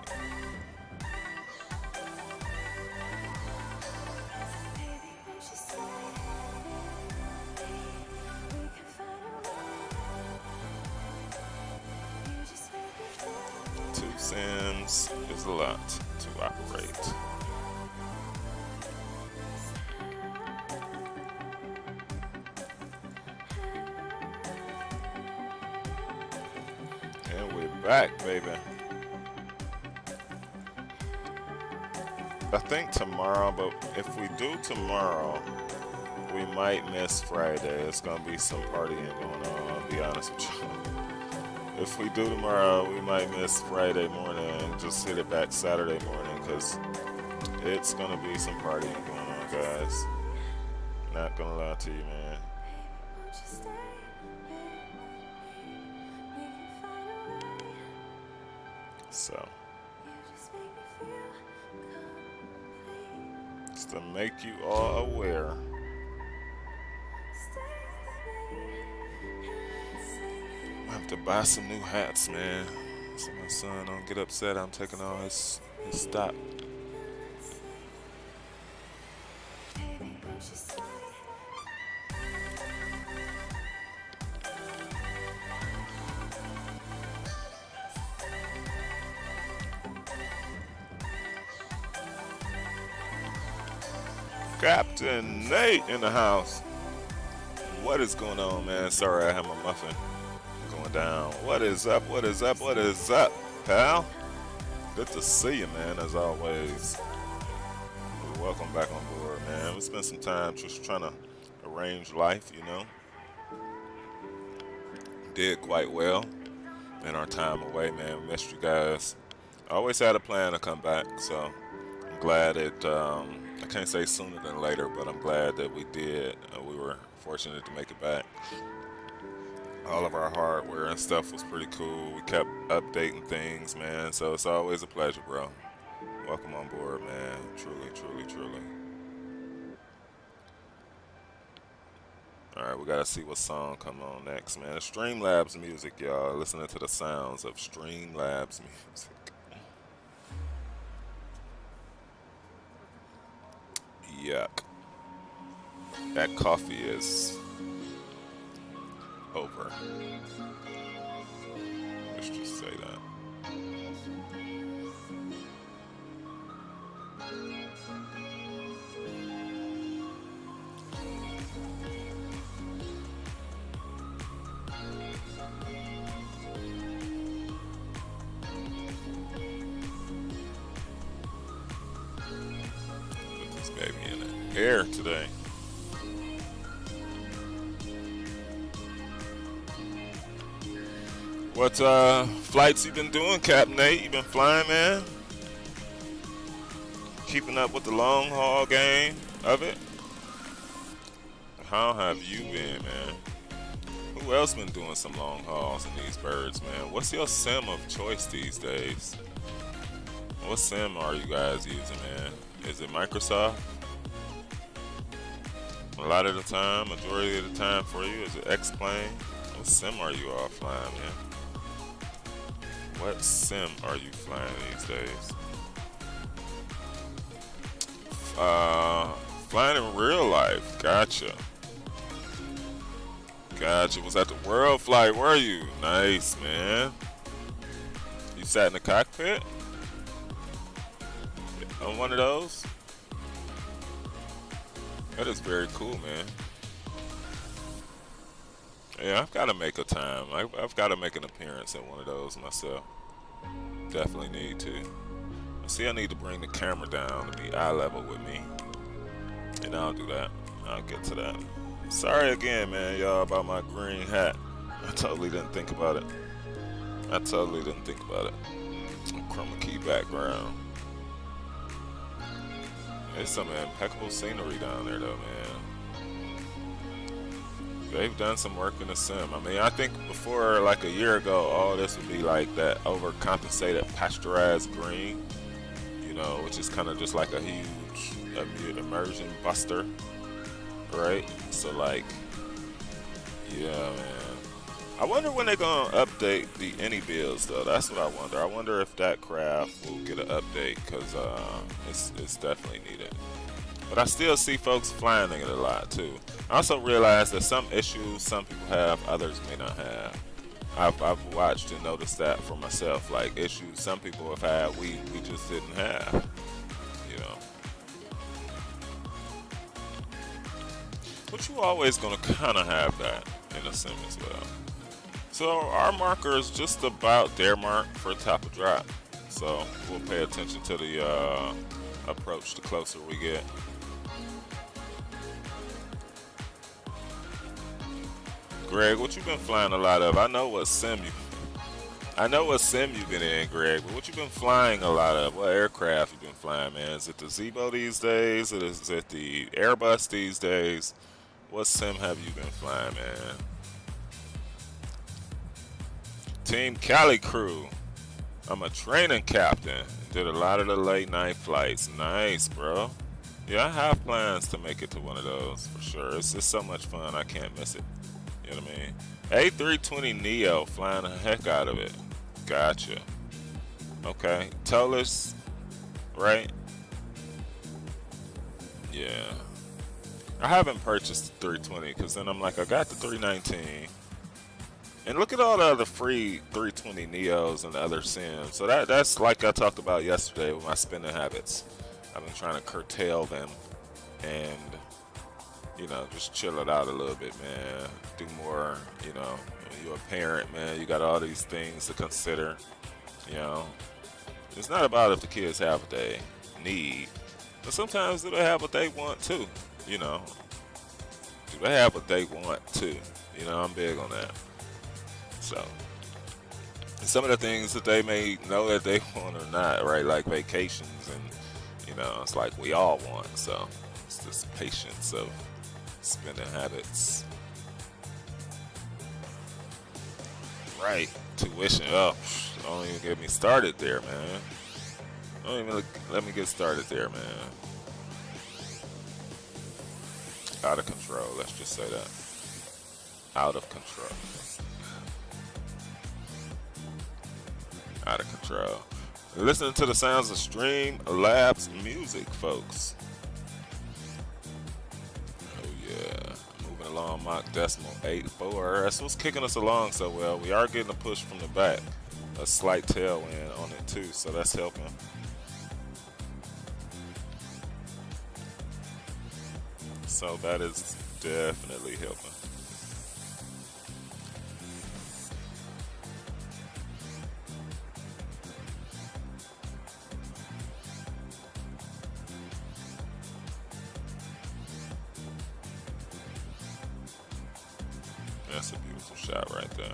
Baby, won't you stay? We can find a way. You just make me feel. 2 sims is a lot to operate. And we're back, baby. I think tomorrow, but if we do tomorrow, we might miss Friday. It's gonna be some partying going on, I'll be honest with you. If we do tomorrow, we might miss Friday morning and just hit it back Saturday morning, because it's gonna be some partying going on, guys. Not gonna lie to you, man. Won't you stay? We can find a way. So, You just make me feel complete. just to make you all aware, Stay with me and let's see. I have to buy some new hats, man. So my son don't get upset I'm taking all his stock. Baby, won't you stay? Captain Nate in the house. What is going on, man? Sorry, I have my muffin going down. What is up? What is up? What is up, pal? Good to see you, man, as always. Welcome back on board, man. We spent some time just trying to arrange life, you know. Did quite well in our time away, man. We missed you guys. I always had a plan to come back, so I'm glad it, I can't say sooner than later, but I'm glad that we did. We were fortunate to make it back. All of our hardware and stuff was pretty cool. We kept updating things, man. So it's always a pleasure, bro. Welcome on board, man. Truly, truly, truly. All right, we gotta see what song come on next, man. It's Streamlabs music, y'all. Listening to the sounds of Streamlabs music. Yuck. That coffee is over. Let's just say that. Put this baby in the air today. What flights you been doing, Cap Nate? You been flying, man? Keeping up with the long haul game of it? How have you been, man? Who else been doing some long hauls in these birds, man? What's your sim of choice these days? What sim are you guys using, man? Is it Microsoft? A lot of the time, majority of the time for you, is it X-Plane? What sim are you all flying, man? What sim are you flying these days? Flying in real life. Gotcha. Gotcha. Was that the world flight? Were you? Nice, man. You sat in the cockpit? On one of those? That is very cool, man. Yeah, I've got to make a time. I've got to make an appearance at one of those myself. Definitely need to. See, I need to bring the camera down to be eye level with me. And I'll do that. I'll get to that. Sorry again, man, y'all, about my green hat. I totally didn't think about it. Chroma key background. There's some impeccable scenery down there, though, man. They've done some work in the sim. I mean, I think before, like a year ago, all this would be like that overcompensated pasteurized green, you know, which is kind of just like a huge immersion buster, right? So, like, yeah, man. I wonder when they're gonna update the any builds, though. That's what I wonder. I wonder if that craft will get an update, because it's definitely needed. But I still see folks flying it a lot too. I also realize that some issues some people have, others may not have. I've watched and noticed that for myself. Like issues some people have had, we just didn't have. You know. But you always gonna kind of have that in a sim as well. So our marker is just about their mark for top of drop. So we'll pay attention to the approach the closer we get. Greg, what you been flying a lot of? I know what sim you've been in, Greg, but what you been flying a lot of? What aircraft you been flying, man? Is it the Zebo these days? Or is it the Airbus these days? What sim have you been flying, man? Team Cali crew. I'm a training captain. Did a lot of the late night flights. Nice, bro. Yeah, I have plans to make it to one of those for sure. It's just so much fun. I can't miss it. You know what I mean? A320 Neo, flying the heck out of it. Gotcha. Okay. Tolis, right? Yeah. I haven't purchased the 320 because then I'm like, I got the 319. And look at all the other free 320 Neos and the other Sims. So that's like I talked about yesterday with my spending habits. I've been trying to curtail them and, you know, just chill it out a little bit, man. Do more, you know. You're a parent, man. You got all these things to consider, you know. It's not about if the kids have what they need, but sometimes do they have what they want too, you know. Do they have what they want too? You know, I'm big on that. So, and some of the things that they may know that they want or not, right? Like vacations and, you know, it's like we all want. So, it's this patience of spending habits. Right. Tuition. Oh, don't even get me started there, man. Don't even let me get started there, man. Out of control. Let's just say that. Out of control. Out of control. Listening to the sounds of Streamlabs music, folks. Oh yeah. Moving along, Mach decimal 8.4. That's what's kicking us along so well. We are getting a push from the back. A slight tailwind on it too, so that's helping. So that is definitely helping. That's a beautiful shot right there.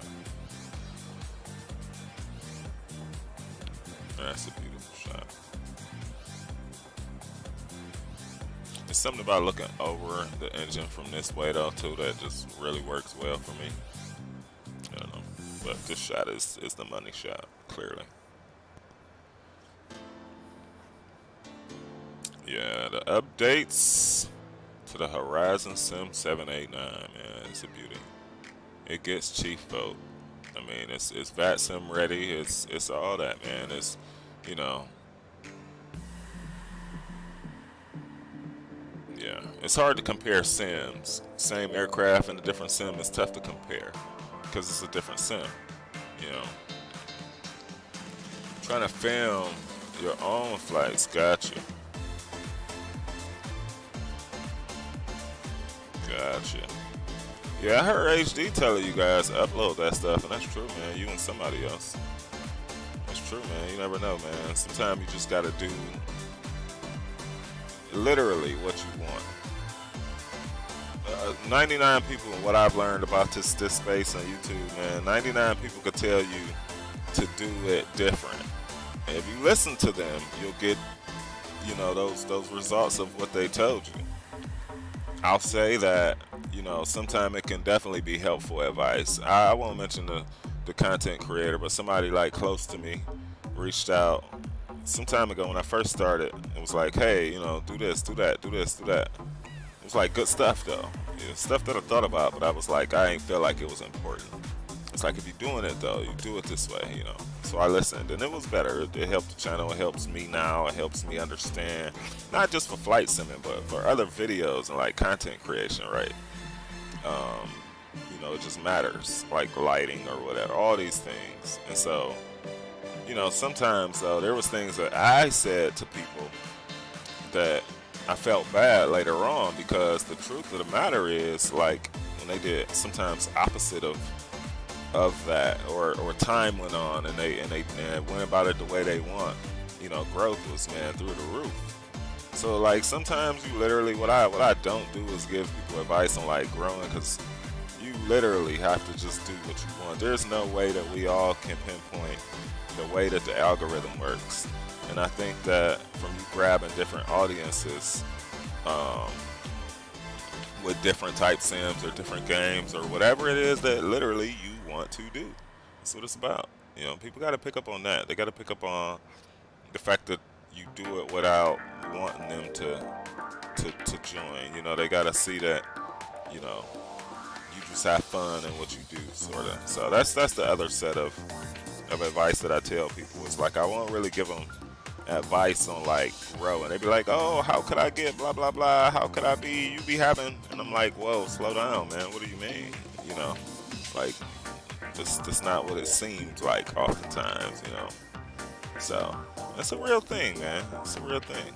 That's a beautiful shot. There's something about looking over the engine from this way though too that just really works well for me. I don't know. But this shot is the money shot, clearly. Yeah, the updates to the Horizon Sim 789, man. It's a beauty. It gets cheap though. I mean, it's VAT Sim ready. It's all that, man. It's, you know, yeah. It's hard to compare sims. Same aircraft in a different sim is tough to compare because it's a different sim. You know, trying to film your own flights. Gotcha. Gotcha. Yeah, I heard HD telling you guys to upload that stuff, and that's true, man. You and somebody else. That's true, man. You never know, man. Sometimes you just gotta do literally what you want. 99 people, what I've learned about this space on YouTube, man, 99 people could tell you to do it different. And if you listen to them, you'll get, you know, those results of what they told you. I'll say that, you know, sometimes it can definitely be helpful advice. I won't mention the content creator, but somebody like close to me reached out some time ago when I first started. It was like, hey, you know, do this, do that, do this, do that. It was like good stuff though. Yeah, stuff that I thought about, but I was like, I ain't feel like it was important. It's like if you're doing it though, you do it this way, you know. So I listened, and it was better. It helped the channel. It helps me now. It helps me understand, not just for flight simming, but for other videos and like content creation, right? You know, it just matters, like lighting or whatever, all these things. And so, you know, sometimes though, there was things that I said to people that I felt bad later on, because the truth of the matter is, like, when they did sometimes opposite of that, or time went on and they went about it the way they want, you know, growth was, man, through the roof. So like sometimes you literally, what I don't do is give people advice on like growing, because you literally have to just do what you want. There's no way that we all can pinpoint the way that the algorithm works. And I think that from you grabbing different audiences with different type sims or different games or whatever it is that literally you want to do, that's what it's about. You know, people got to pick up on that. They got to pick up on the fact that you do it without wanting them to join. You know, they got to see that, you know, you just have fun in what you do, sort of. So that's the other set of advice that I tell people. It's like I won't really give them advice on like growing. They be like, oh, how could I get blah blah blah, how could I be, you be having, and I'm like, whoa, slow down, man, what do you mean? You know, like that's not what it seems like oftentimes, you know. So that's a real thing, man. It's a real thing.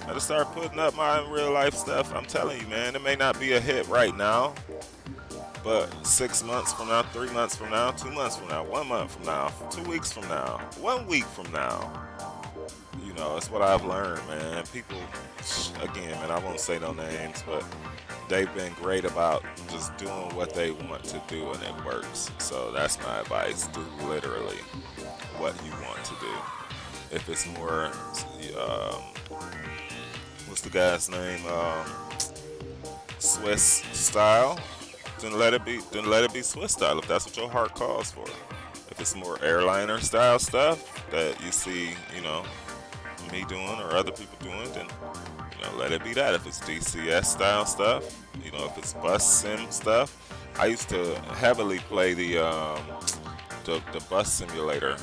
I just start putting up my real life stuff. I'm telling you, man, it may not be a hit right now, but 6 months from now, 3 months from now, 2 months from now, 1 month from now, 2 weeks from now, 1 week from now, you know, it's what I've learned, man. People, again, man, I won't say no names, but they've been great about just doing what they want to do, and it works. So that's my advice. Do literally what you want to do. If it's more, what's the guy's name? Swiss style. Then let it be Swiss style if that's what your heart calls for. If it's more airliner style stuff that you see, you know, me doing or other people doing, then, you know, let it be that. If it's DCS style stuff, you know, if it's bus sim stuff. I used to heavily play the bus simulator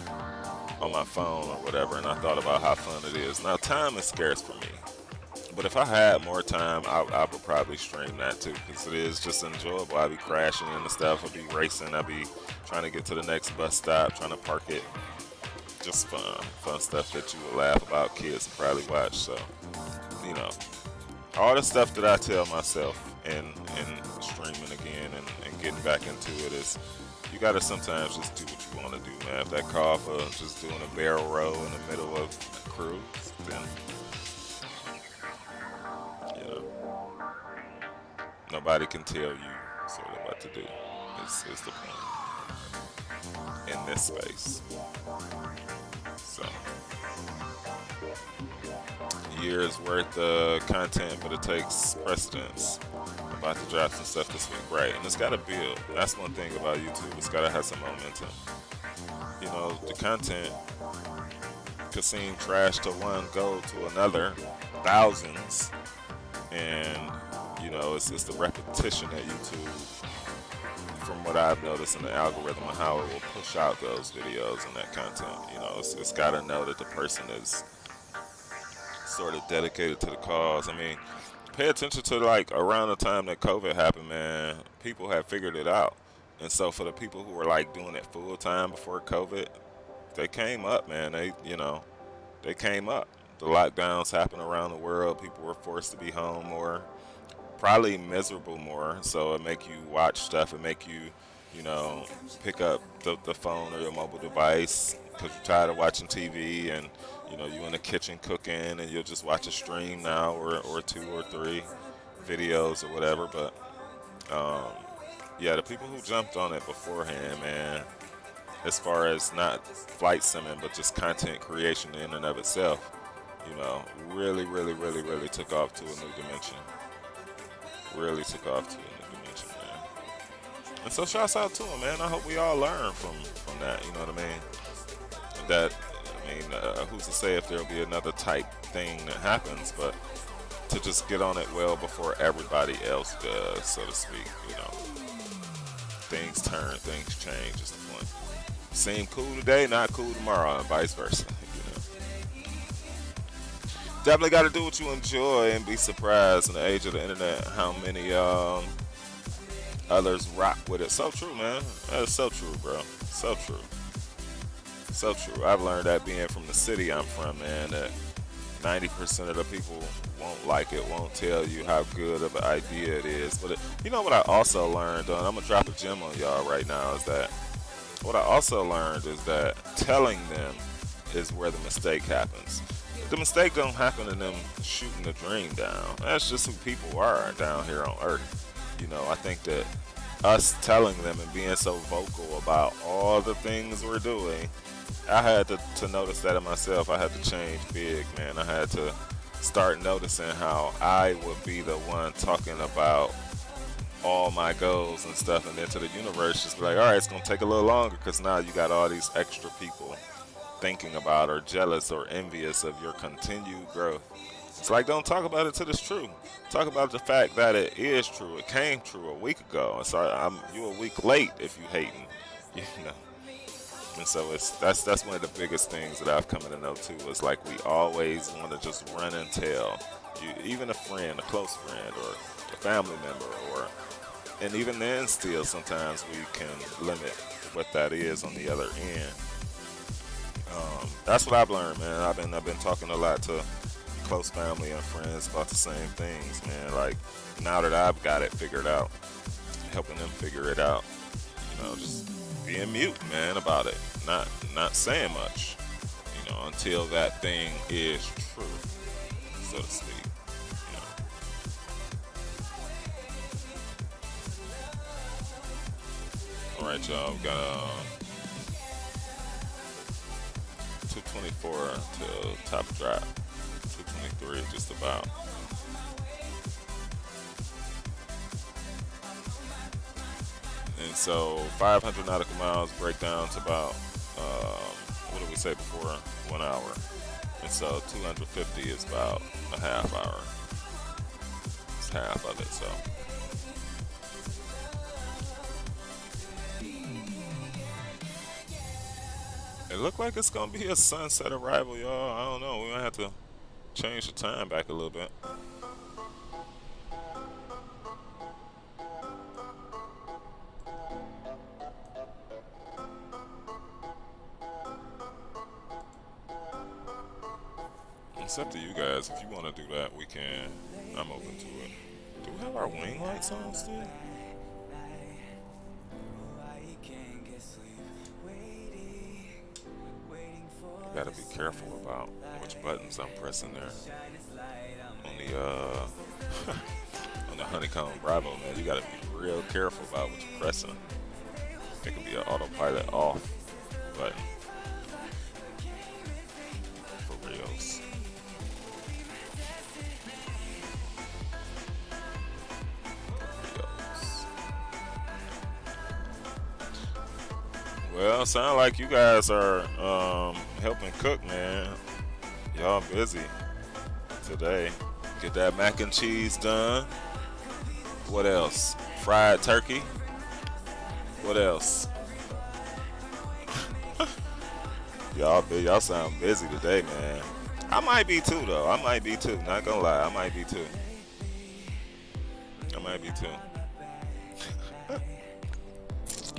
on my phone or whatever, and I thought about how fun it is. Now time is scarce for me, but if I had more time, I would probably stream that too, because it is just enjoyable. I'd be crashing into stuff, I'd be racing, I'd be trying to get to the next bus stop, trying to park it. Just fun stuff that you would laugh about, kids would probably watch. So, you know, all the stuff that I tell myself in streaming again and getting back into it is, you gotta sometimes just do what you want to do, man. If that call for just doing a barrel roll in the middle of a cruise, then, you know, nobody can tell you sort of what to do. Is the point in this space. So, years worth of content, but it takes precedence. I'm about to drop some stuff this week, right? And it's got to build. That's one thing about YouTube. It's got to have some momentum. You know, the content could seem trash to one, go to another, thousands. and it's the repetition that YouTube, from what I've noticed in the algorithm of how it will push out those videos and that content. It's got to know that the person is sort of dedicated to the cause. I mean, pay attention to like around the time that COVID happened, man. People had figured it out, and so for the people who were like doing it full time before COVID, they came up, man. They came up. The lockdowns happened around the world. People were forced to be home more, probably miserable more. So it make you watch stuff. It make you, pick up the phone or your mobile device because you're tired of watching TV, and you in the kitchen cooking, and you'll just watch a stream now, or two or three videos or whatever. But yeah, the people who jumped on it beforehand, man, as far as not flight simming, but just content creation in and of itself, really, really, really, really took off to a new dimension. Really took off to a new dimension, man. And so shouts out to him, man. I hope we all learn from that, you know what I mean? Who's to say if there'll be another type thing that happens, but to just get on it well before everybody else does, so to speak, Things turn, things change, is the point. Seem cool today, not cool tomorrow, and vice versa. Definitely got to do what you enjoy and be surprised in the age of the internet how many others rock with it. So true, man. That is so true, bro. So true. So true. I've learned that being from the city I'm from, man, that 90% of the people won't like it, won't tell you how good of an idea it is. But you know what I also learned, and I'm going to drop a gem on y'all right now, is that what I also learned is that telling them is where the mistake happens. The mistake don't happen in them shooting the dream down. That's just who people are down here on Earth. I think that us telling them and being so vocal about all the things we're doing, I had to notice that in myself. I had to change big, man. I had to start noticing how I would be the one talking about all my goals and stuff, and then to the universe just be like, all right, it's going to take a little longer because now you got all these extra people thinking about or jealous or envious of your continued growth. It's like, don't talk about it till it's true. Talk about the fact that it is true. It came true a week ago. So you a week late if you hating, And so that's one of the biggest things that I've come to know too. Is like we always want to just run and tell you, even a friend, a close friend, or a family member, and even then still sometimes we can limit what that is on the other end. That's what I've learned, man. I've been talking a lot to close family and friends about the same things, man. Like now that I've got it figured out, helping them figure it out. Just being mute, man, about it. Not saying much, until that thing is true, so to speak. All right, y'all. We got 224 till top drop. 223 just about. And so 500 nautical miles break down to about, what did we say before? 1 hour. And so 250 is about a half hour. It's half of it, so. It looked like it's gonna be a sunset arrival, y'all. I don't know. We might have to change the time back a little bit. It's up to you guys. If you want to do that, we can. I'm open to it. Do we have our wing lights on still? Gotta be careful about which buttons I'm pressing there. On the on the Honeycomb Bravo, man, you gotta be real careful about what you're pressing. It could be an autopilot off button. For reals. Well, sound like you guys are helping cook, man. Y'all busy today. Get that mac and cheese done. What else? Fried turkey. What else? Y'all sound busy today, man. I might be too, though. I might be too. Not gonna lie, I might be too. I might be too.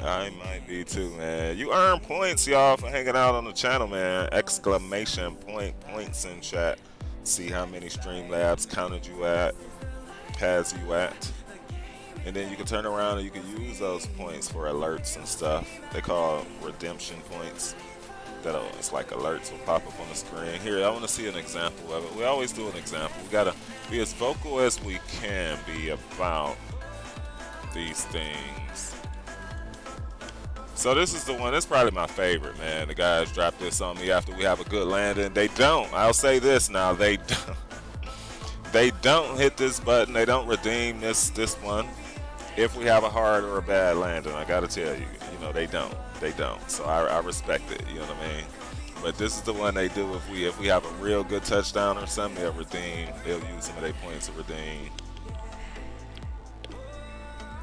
I might be too, man. You earn points, y'all, for hanging out on the channel, man. Exclamation point, points in chat. See how many Streamlabs counted you at, has you at. And then you can turn around and you can use those points for alerts and stuff. They call redemption points. It's like alerts will pop up on the screen. Here, I want to see an example of it. We always do an example. We gotta be as vocal as we can be about these things. So this is the one. It's probably my favorite, man. The guys drop this on me after we have a good landing. They don't. I'll say this now. They don't. They don't hit this button. They don't redeem this one. If we have a hard or a bad landing, I gotta tell you, they don't. They don't. So I respect it. You know what I mean? But this is the one they do if we have a real good touchdown or something. They'll redeem. They'll use some of their points to redeem.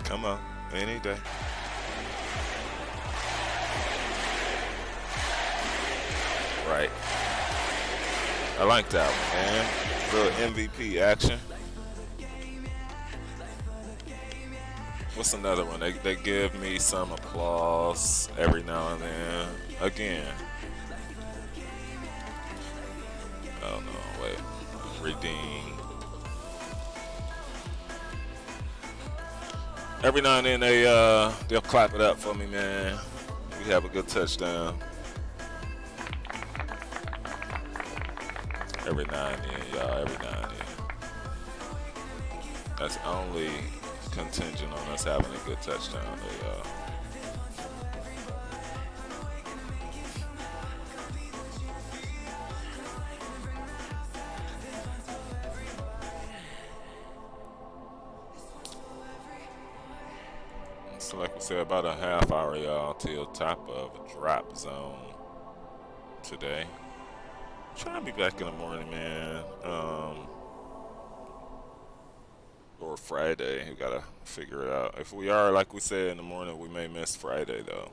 Come on, any day. Right. I like that one, man. Little MVP action. What's another one? They give me some applause every now and then. Again. Oh no, wait. Redeem. Every now and then they'll clap it up for me, man. We have a good touchdown. Every now and then, y'all. Every now and then. That's only contingent on us having a good touchdown, y'all. So like we said, about a half hour, y'all, till top of a drop zone today. Trying to be back in the morning, man. Or Friday. We gotta figure it out. If we are, like we said, in the morning, we may miss Friday, though.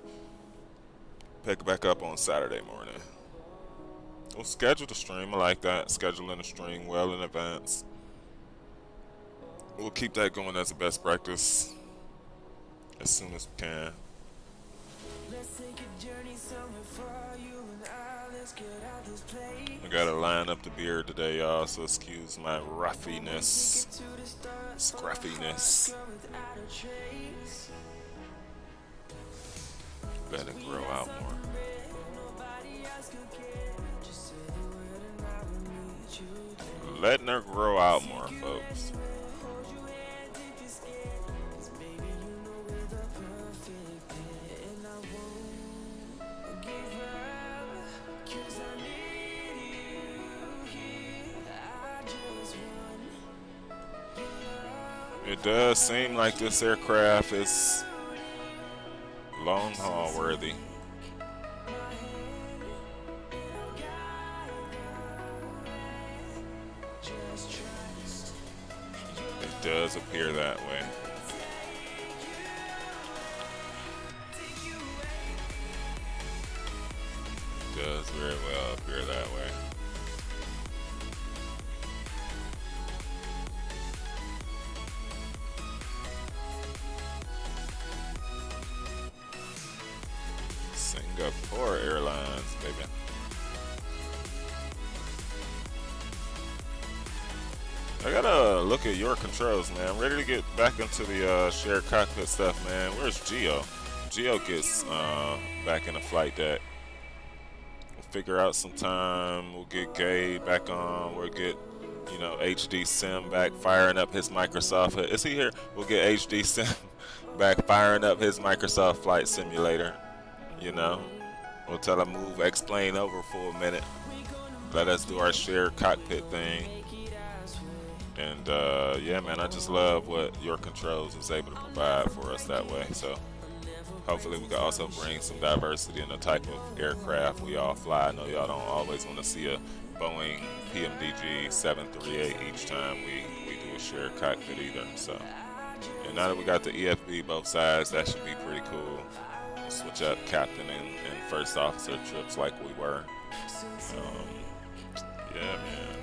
Pick back up on Saturday morning. We'll schedule the stream. I like that. Scheduling the stream well in advance. We'll keep that going as a best practice as soon as we can. I gotta line up the beard today, y'all, so excuse my ruffiness, scruffiness. Better grow out more. Letting her grow out more, folks. It does seem like this aircraft is long haul worthy. It does appear that way. It does very well appear that way. Singapore Airlines, baby. I gotta look at your controls, man. I'm ready to get back into the shared cockpit stuff, man. Where's Geo? Geo gets back in the flight deck. We'll figure out some time. We'll get Gabe back on. We'll get, HD Sim back firing up his Microsoft. Is he here? We'll get HD Sim back firing up his Microsoft Flight Simulator. We'll tell him move X-Plane over for a minute. Let us do our shared cockpit thing. And yeah, man, I just love what your controls is able to provide for us that way. So hopefully we can also bring some diversity in the type of aircraft we all fly. I know y'all don't always want to see a Boeing PMDG 738 each time we do a shared cockpit either. So, and now that we got the EFB both sides, that should be pretty cool. We'll switch up captain and first officer trips like we were. Yeah, man.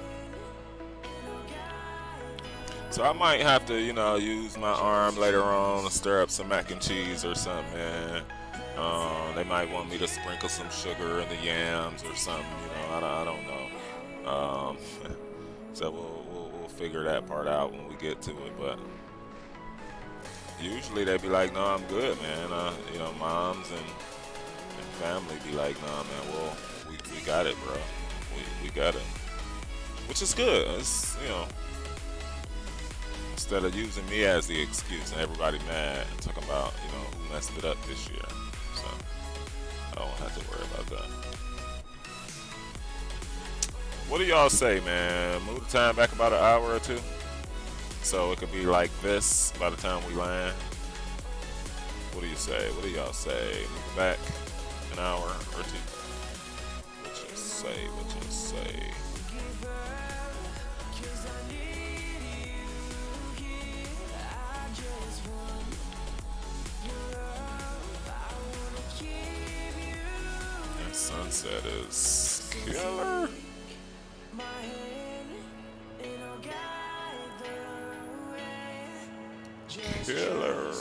So I might have to, use my arm later on to stir up some mac and cheese or something, man. They might want me to sprinkle some sugar in the yams or something, I don't know. So we'll figure that part out when we get to it. But usually they be like, "No, I'm good, man." Moms and family be like, "Nah, man, well, we got it, bro. We got it," which is good. It's instead of using me as the excuse and everybody mad and talking about who messed it up this year. So I don't have to worry about that. What do y'all say, man? Move the time back about an hour or two, so it could be like this by the time we land. What do you say? What do y'all say? Move it back an hour or two. What you say? What you say? That sunset is killer. Killer.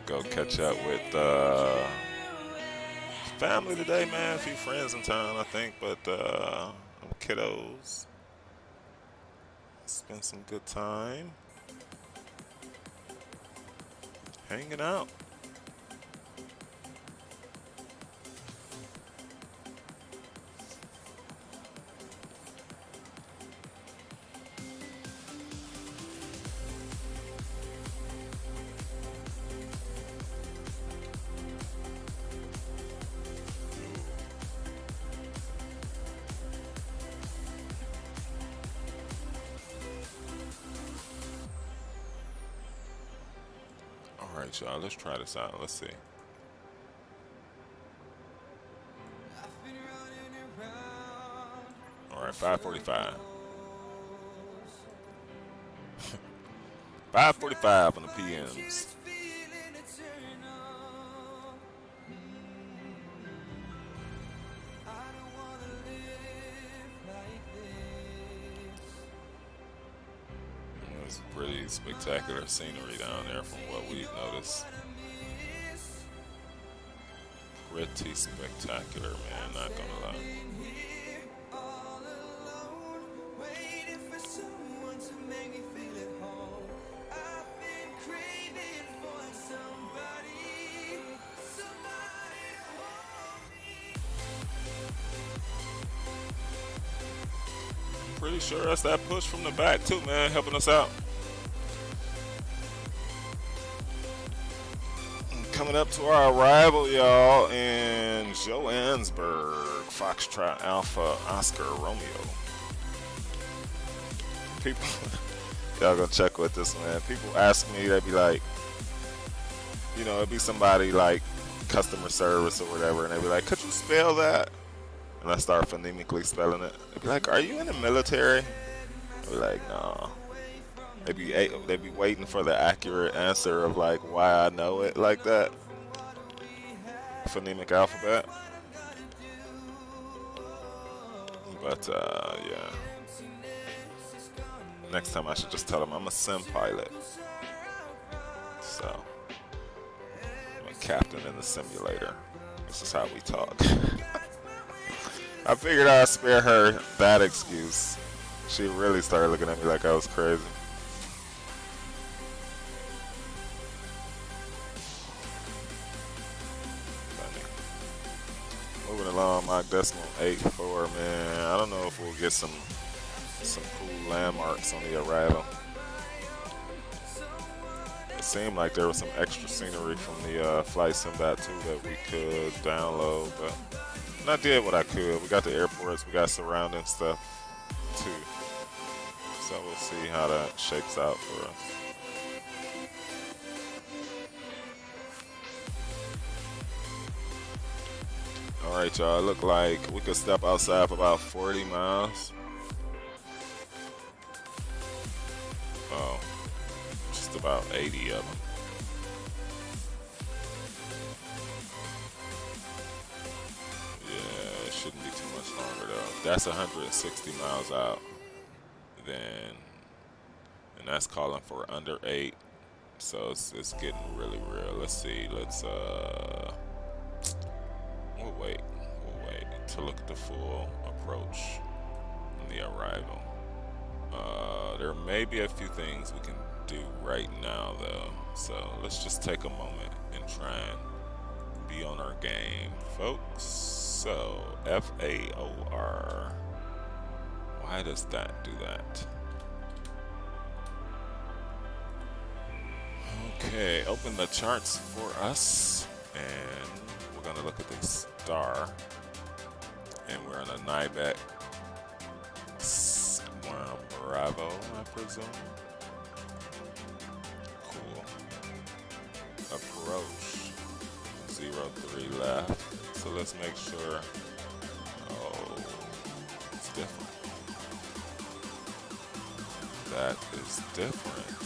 Go catch up with family today, man. A few friends in town, I think, but kiddos. Spend some good time hanging out. Alright, y'all, let's try this out. Let's see. Alright, 5:45. 5:45 on the PMs. It's pretty spectacular scenery down there from what we've noticed. Pretty spectacular, man, not gonna lie. Pretty sure that's that push from the back too, man, helping us out. Coming up to our arrival, y'all, in Johannesburg, Foxtrot Alpha Oscar Romeo. People, y'all gonna check with this, man. People ask me, they be like, it'd be somebody like customer service or whatever, and they be like, "Could you spell that?" And I start phonemically spelling it. They be like, "Are you in the military?" I be like, "No." They be waiting for the accurate answer of like why I know it like that. Phonemic alphabet. But yeah. Next time I should just tell them I'm a sim pilot. So I'm a captain in the simulator. This is how we talk. I figured I'd spare her that excuse. She really started looking at me like I was crazy. Moving along, my decimal 8-4, man. I don't know if we'll get some cool landmarks on the arrival. It seemed like there was some extra scenery from the Flight Simbat 2 that we could download, but I did what I could. We got the airports, we got surrounding stuff too. So we'll see how that shakes out for us. Alright, y'all. It look like we could step outside for about 40 miles. Oh, just about 80 of them. Yeah, it shouldn't be too much longer though. That's 160 miles out. Then, and that's calling for under 8. So it's getting really real. Let's see. We'll wait to look at the full approach and the arrival. There may be a few things we can do right now though. So let's just take a moment and try and be on our game, folks. So FAOR. Why does that do that? Okay, open the charts for us, and we're gonna look at the star, and we're on a NIBEC Bravo, I presume. Cool. Approach 03 left. So let's make sure. Oh, it's different. That is different.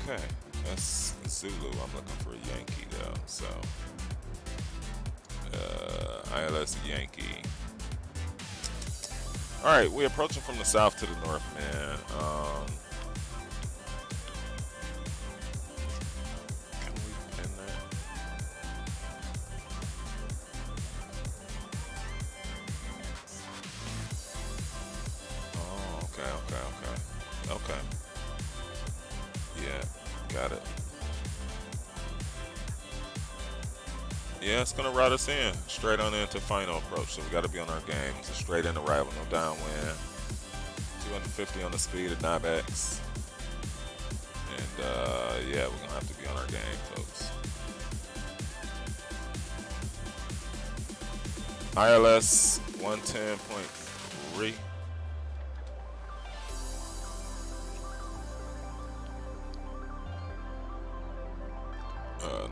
Okay, that's Zulu. I'm looking for a Yankee though, so ILS Yankee. All right, we're approaching from the south to the north, man. Can we pin that? Oh, okay. Yeah, got it. Yeah, it's gonna route us in straight on into final approach. So we got to be on our game. It's a straight in arrival, no downwind. 250 on the speed of NIBEX. And yeah, we're gonna have to be on our game, folks. ILS 110.3.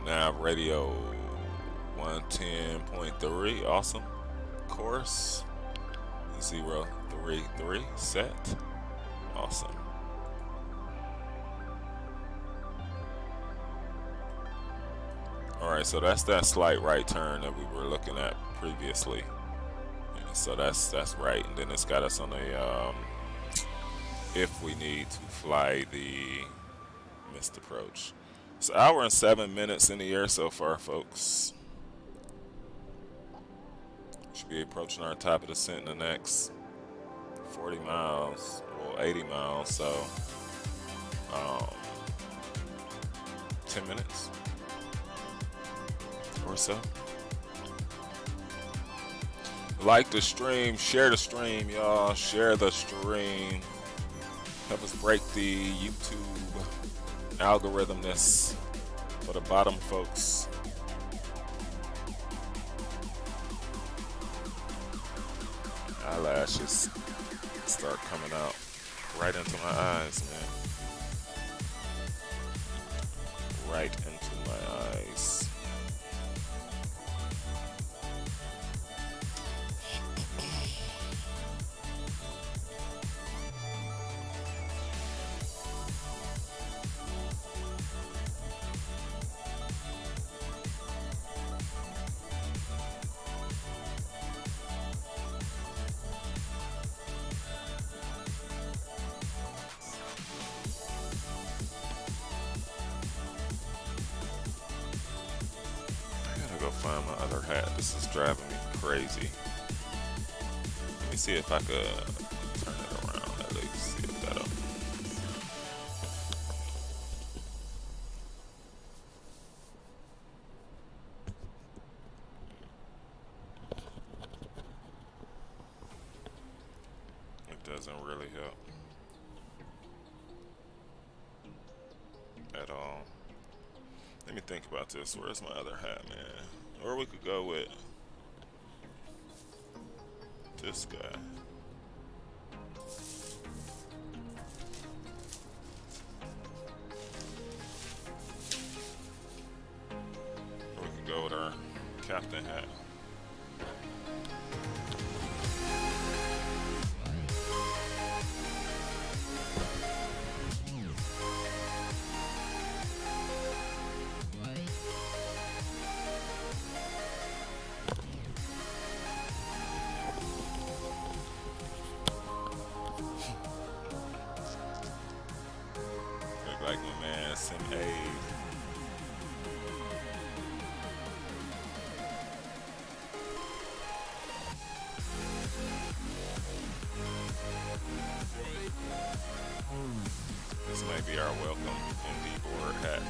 Nav radio 110.3, awesome. Course 033 set, awesome. Alright, so that's that slight right turn that we were looking at previously. Yeah, so that's right, and then it's got us on a if we need to fly the missed approach. It's an hour and 7 minutes in the air so far, folks. Should be approaching our top of descent in the next 40 miles, well 80 miles, so 10 minutes or so. Like the stream, share the stream, y'all. Share the stream. Help us break the YouTube algorithmness for the bottom folks. Eyelashes start coming out right into my eyes, man. Right into my eyes. Find my other hat. This is driving me crazy. Let me see if I could turn it around at least. See if that'll. It doesn't really help at all. Let me think about this. Where's my other hat, man? Or we could go with this guy. maybe our welcome MD board hat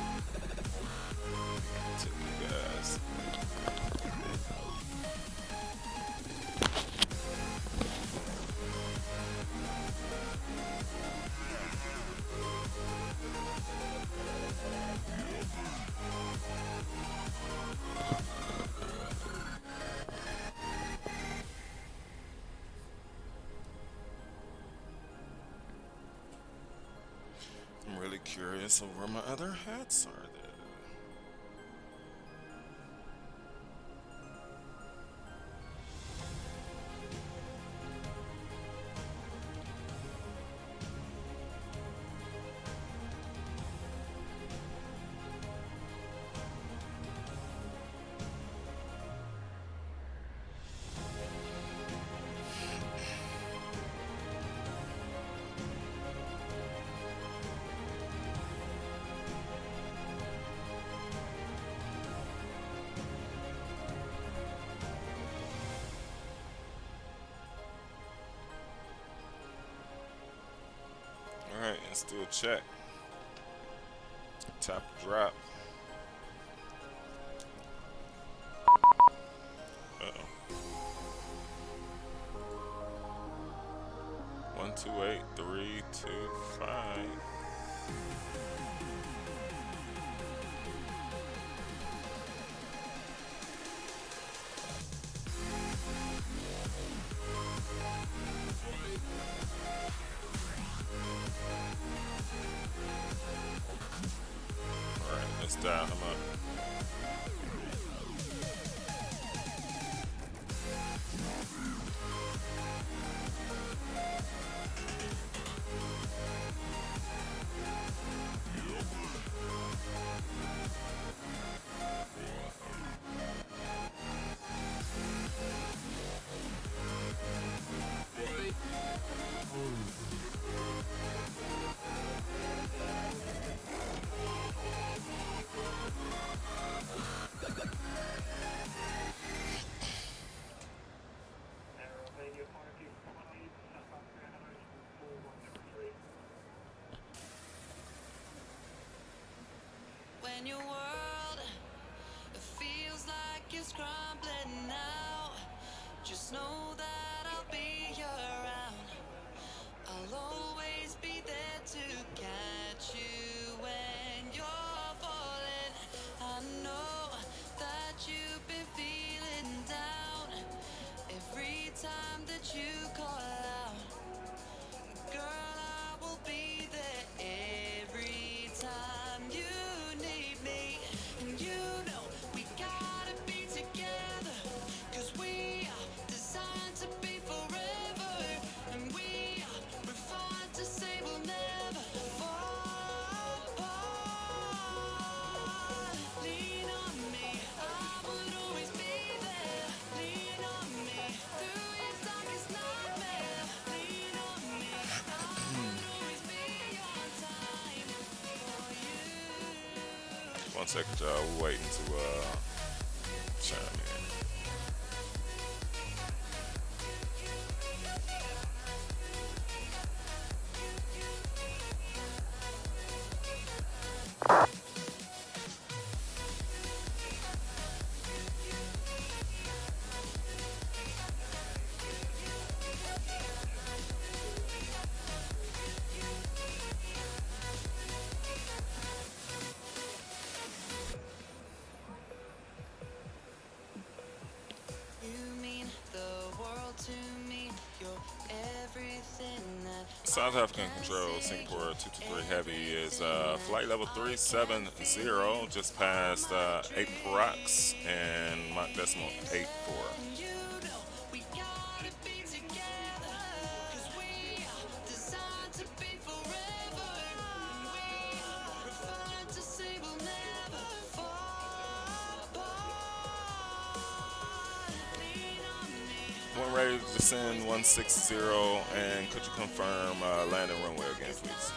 to you guys. I'm really curious of where my other hats are though. Alright, let's do a check. Top drop. Uh-oh. 128325. Alright, let's dial him up. When your world feels like it's crumbling now, just know that I'll be around. I'll always be there to catch you when you're falling. I know that you've been feeling down every time that you call out. Girl, I will be there every time you need me. And you know we gotta be together, 'cause we are designed to be forever. And we are refined to say we'll never fall apart. Lean on me, I would always be there. Lean on me through your darkest nightmare. Lean on me, I would always be on time for you. 1 second, y'all. We're waiting to chime in. You mean the world to me. You're everything that South African Control, Singapore 223 Heavy is flight level 370, just past 8 rocks and Mach decimal 84. you know we gotta be together, 'cause we are designed to be forever. And we are refined to say we'll never fall apart. Lean on me. When ready to descend 160, and could you confirm landing runway again, please?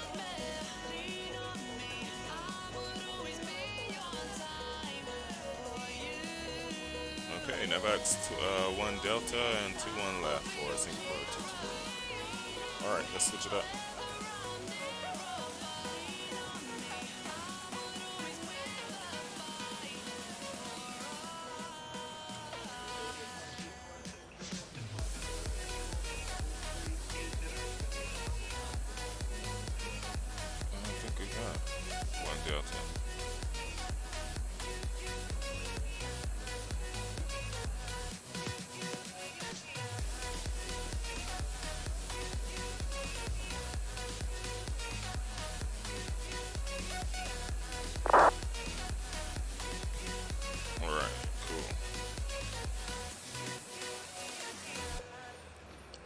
Okay, Navax 1 Delta and 21 left for Singapore 223. Alright, let's switch it up.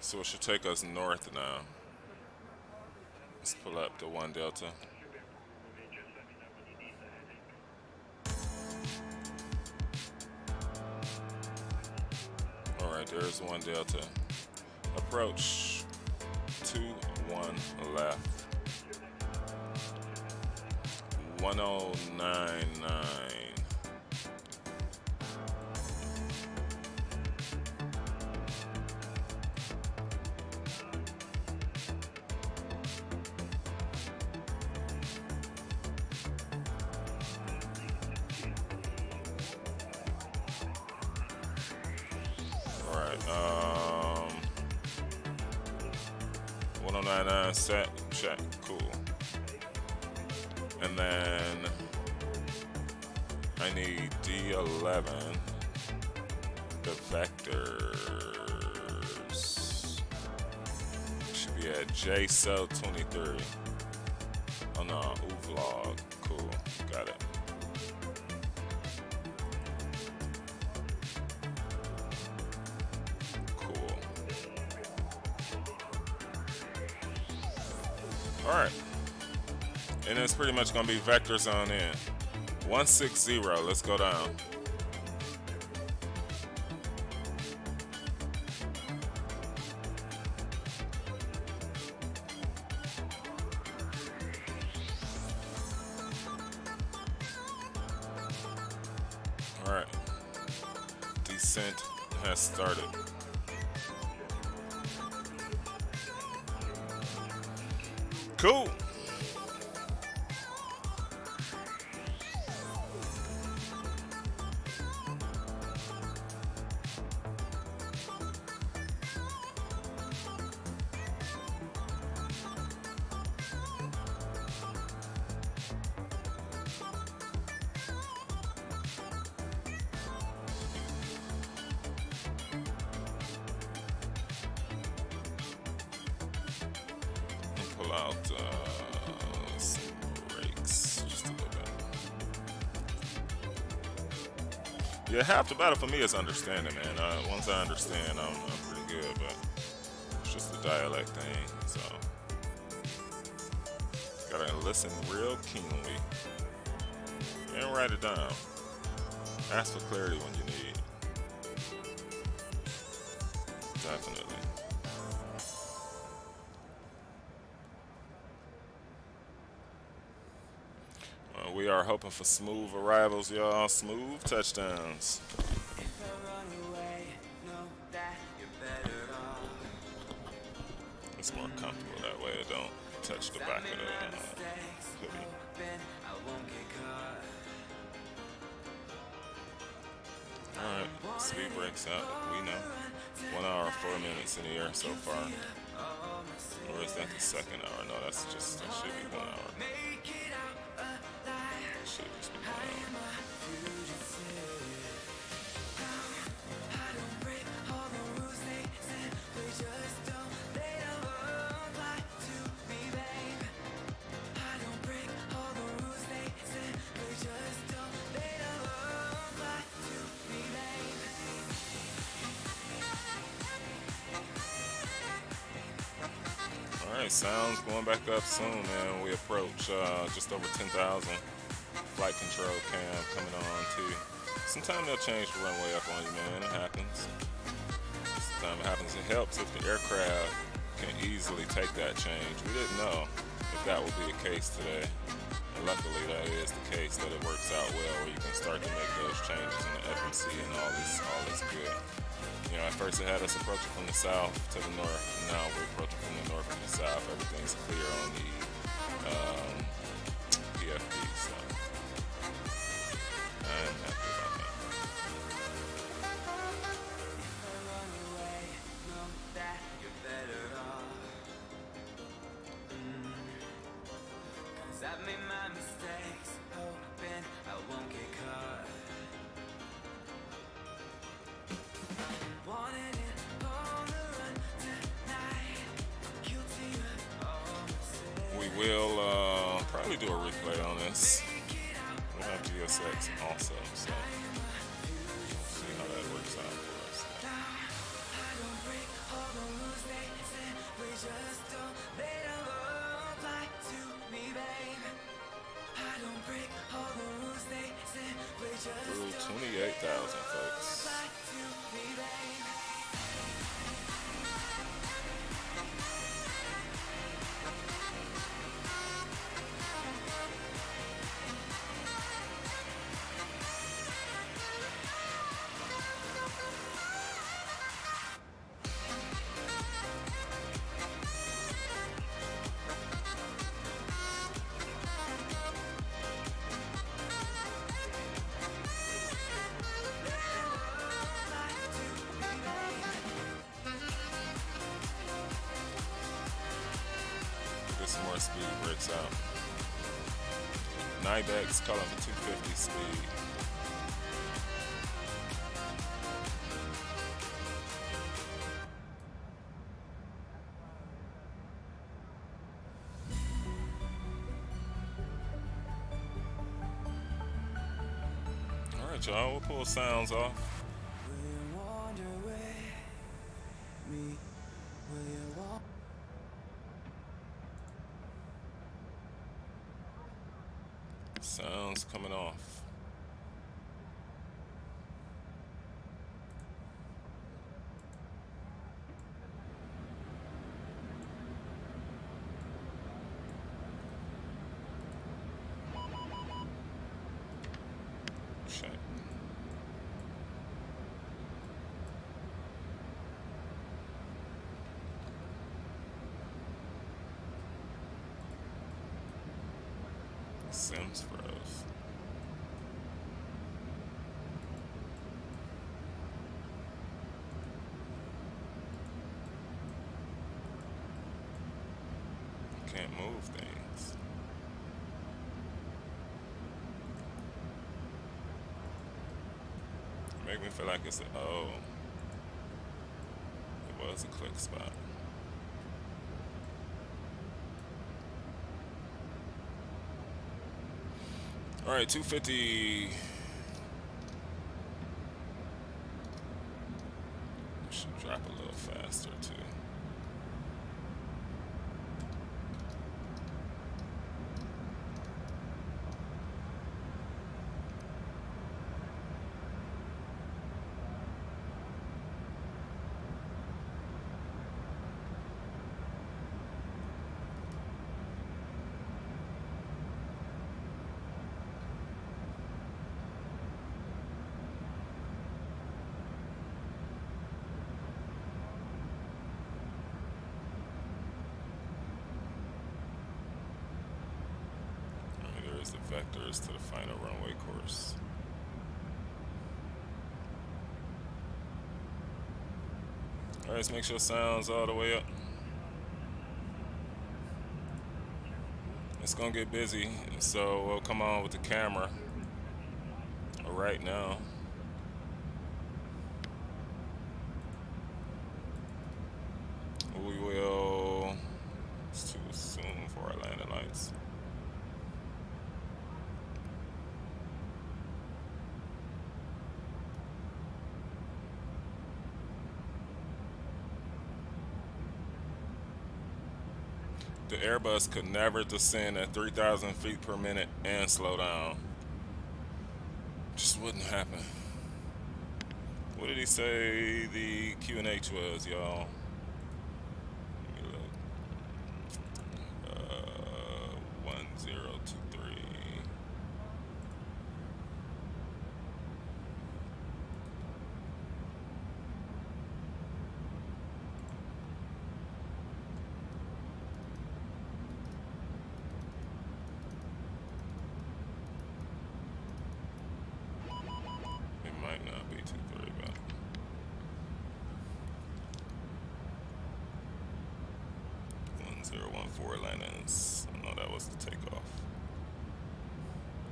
So it should take us north now. Let's pull up the 1 Delta. Alright, there's 1 Delta. Approach 2-1 left. 1099. Alright, 1099 set, check, cool. And then I need D11, the vectors. Should be at JSO23. Oh no, vlog, cool, got it. Cool. Alright. And it's pretty much gonna be vectors on in. 160, let's go down. Alright. Descent has started. Cool. Pull out some brakes just a little bit. Yeah, half the battle for me is understanding, man. Once I understand, I'm pretty good, but it's just a dialect thing, so gotta listen real keenly and write it down. Ask for clarity when you need. Definitely. We are hoping for smooth arrivals, y'all. Smooth touchdowns. It's more comfortable that way. It don't touch the back of the hoodie. Alright, speed brakes out. We know. 1 hour, 4 minutes in the air so far. Or is that the second hour? No, that should be 1 hour. Should just be 1 hour. Alright, sounds going back up soon, man. We approach just over 10,000. Flight control cam coming on too. Sometimes they'll change the runway up on you, man. It happens. Sometimes it happens. It helps if the aircraft can easily take that change. We didn't know if that would be the case today. And luckily that is the case, that it works out well where you can start to make those changes in the FMC and all this good. You know, at first it had us approaching from the south to the north, and now we're approaching from the north to the south. Everything's clear on the PFD, so I'm happy about that. I've made my mistakes, hoping I won't get caught. Wanted it on the run tonight. Guilty of all my sins. We will probably do a replay on this. We'll have GSX also, so we'll see how that works out for us. I don't break all the rules they 3,000, folks. Get some more speed bricks out. Nybex calling for 250 speed. All right, y'all. We'll pull sounds off. Will you wander with me? Will you walk? Sounds coming off. Check. Sims froze. Can't move things. Make me feel like it's oh. It was a click spot. All right, 250. Should drop a little faster too. There's the vectors to the final runway course. All right, let's make sure sound's all the way up. It's gonna get busy, so we'll come on with the camera right now. We will. It's too soon for our landing lights. The Airbus could never descend at 3,000 feet per minute and slow down. Just wouldn't happen. What did he say the QNH was, y'all? Let me look. 1023. Might not be 2-3, but 1014 landings. I know that was the takeoff.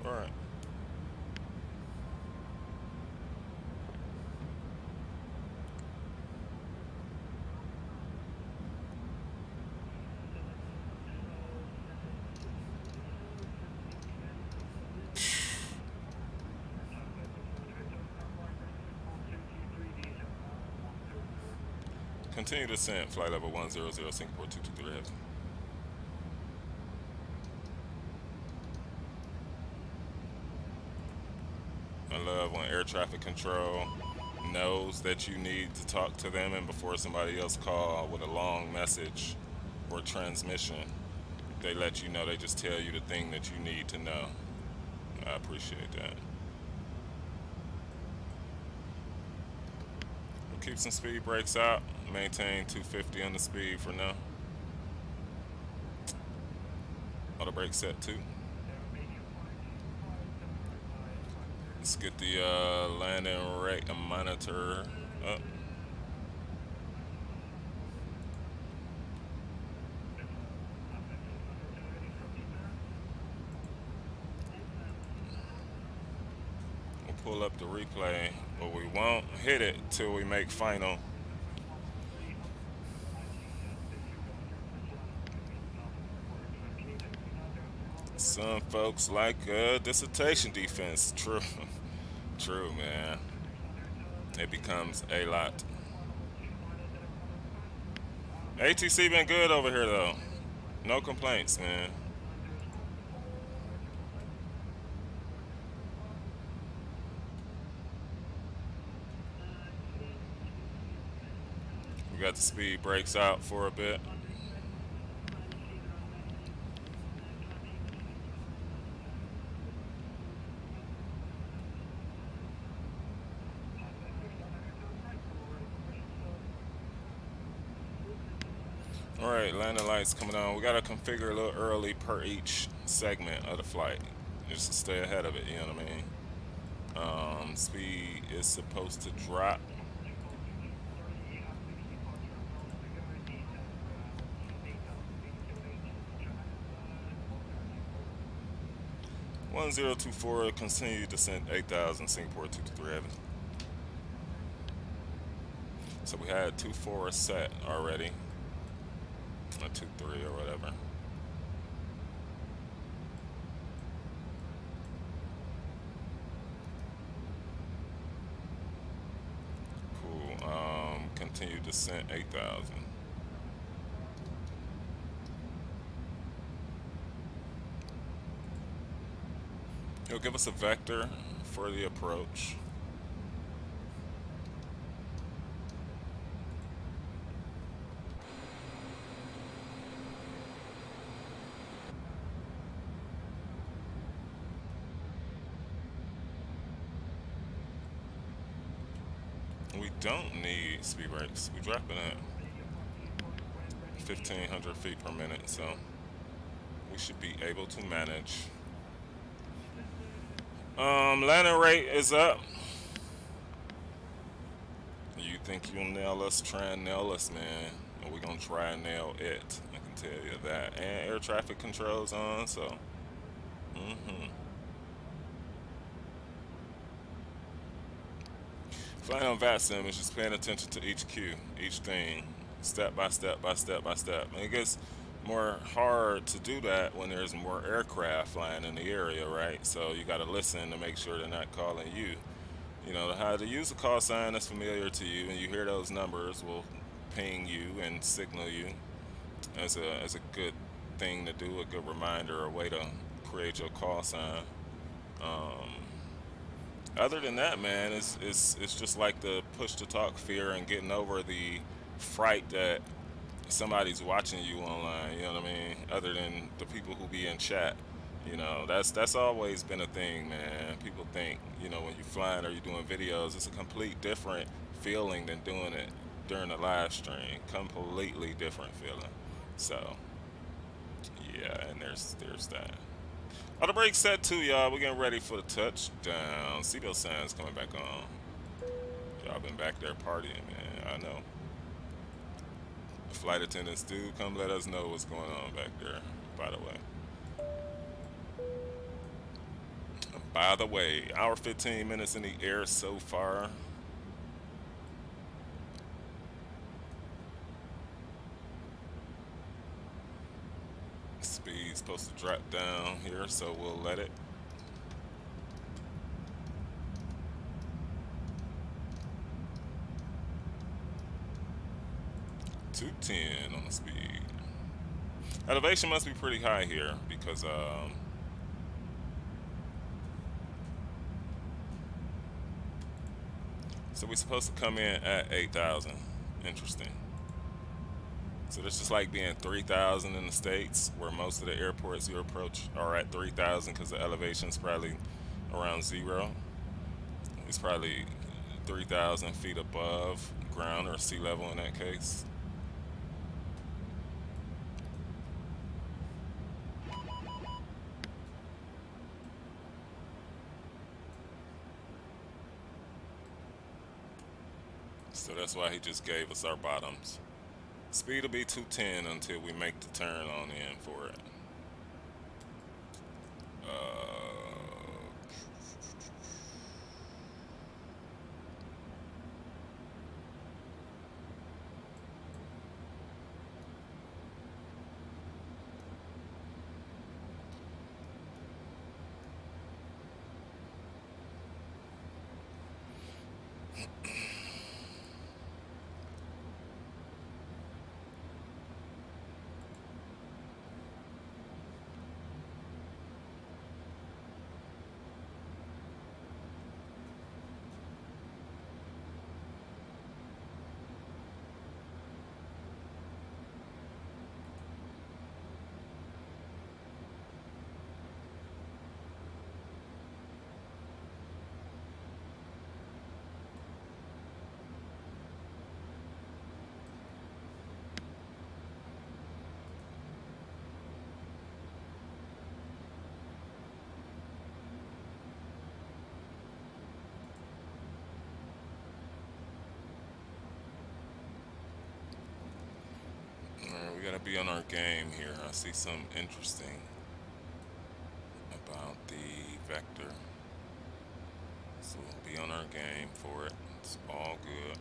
All right. Continue descent, flight level 100, Singapore 223 heavy. I love when air traffic control knows that you need to talk to them, and before somebody else call with a long message or transmission, they let you know. They just tell you the thing that you need to know. I appreciate that. We'll keep some speed brakes out. Maintain 250 on the speed for now. Auto brake set 2. Let's get the landing rate monitor up. We'll pull up the replay, but we won't hit it till we make final. Some folks like dissertation defense. True. True, man. It becomes a lot. ATC been good over here, though. No complaints, man. We got the speed brakes out for a bit. All right, landing lights coming on. We gotta configure a little early per each segment of the flight, just to stay ahead of it. You know what I mean? Speed is supposed to drop. One 1024, continue descent 8,000, Singapore 223 Heaven. So we had 24 set already. A 2-3 or whatever. Cool. Continue descent 8,000. It'll give us a vector for the approach. We don't need speed brakes. We're dropping at 1,500 feet per minute, so we should be able to manage. Landing rate is up. You think you'll nail us? Try and nail us, man. And we're gonna try and nail it. I can tell you that. And air traffic controls on, so. Flying on VATSIM is just paying attention to each cue, each thing, step by step by step by step. And it gets more hard to do that when there's more aircraft flying in the area, right? So you got to listen to make sure they're not calling you. You know, how to use a call sign that's familiar to you, and you hear those numbers will ping you and signal you as a good thing to do, a good reminder, a way to create your call sign. Other than that, man, it's just like the push to talk fear and getting over the fright that somebody's watching you online. You know what I mean? Other than the people who be in chat, you know, that's always been a thing, man. People think, you know, when you're flying or you're doing videos, it's a complete different feeling than doing it during a live stream. Completely different feeling. So, yeah, and there's that. Auto brake set 2, y'all. We're getting ready for the touchdown. Seatbelt signs coming back on. Y'all been back there partying, man. I know. Flight attendants do come let us know what's going on back there, by the way. By the way, hour 15 minutes in the air so far. Speed's supposed to drop down here, so we'll let it. .210 on the speed. Elevation must be pretty high here because So we're supposed to come in at 8,000. Interesting. So this is like being 3,000 in the States, where most of the airports you approach are at 3,000 because the elevation's probably around zero. It's probably 3,000 feet above ground or sea level in that case. So that's why he just gave us our bottoms. Speed will be 210 until we make the turn on in for it. Alright, we gotta be on our game here. I see something interesting about the vector. So we'll be on our game for it. It's all good.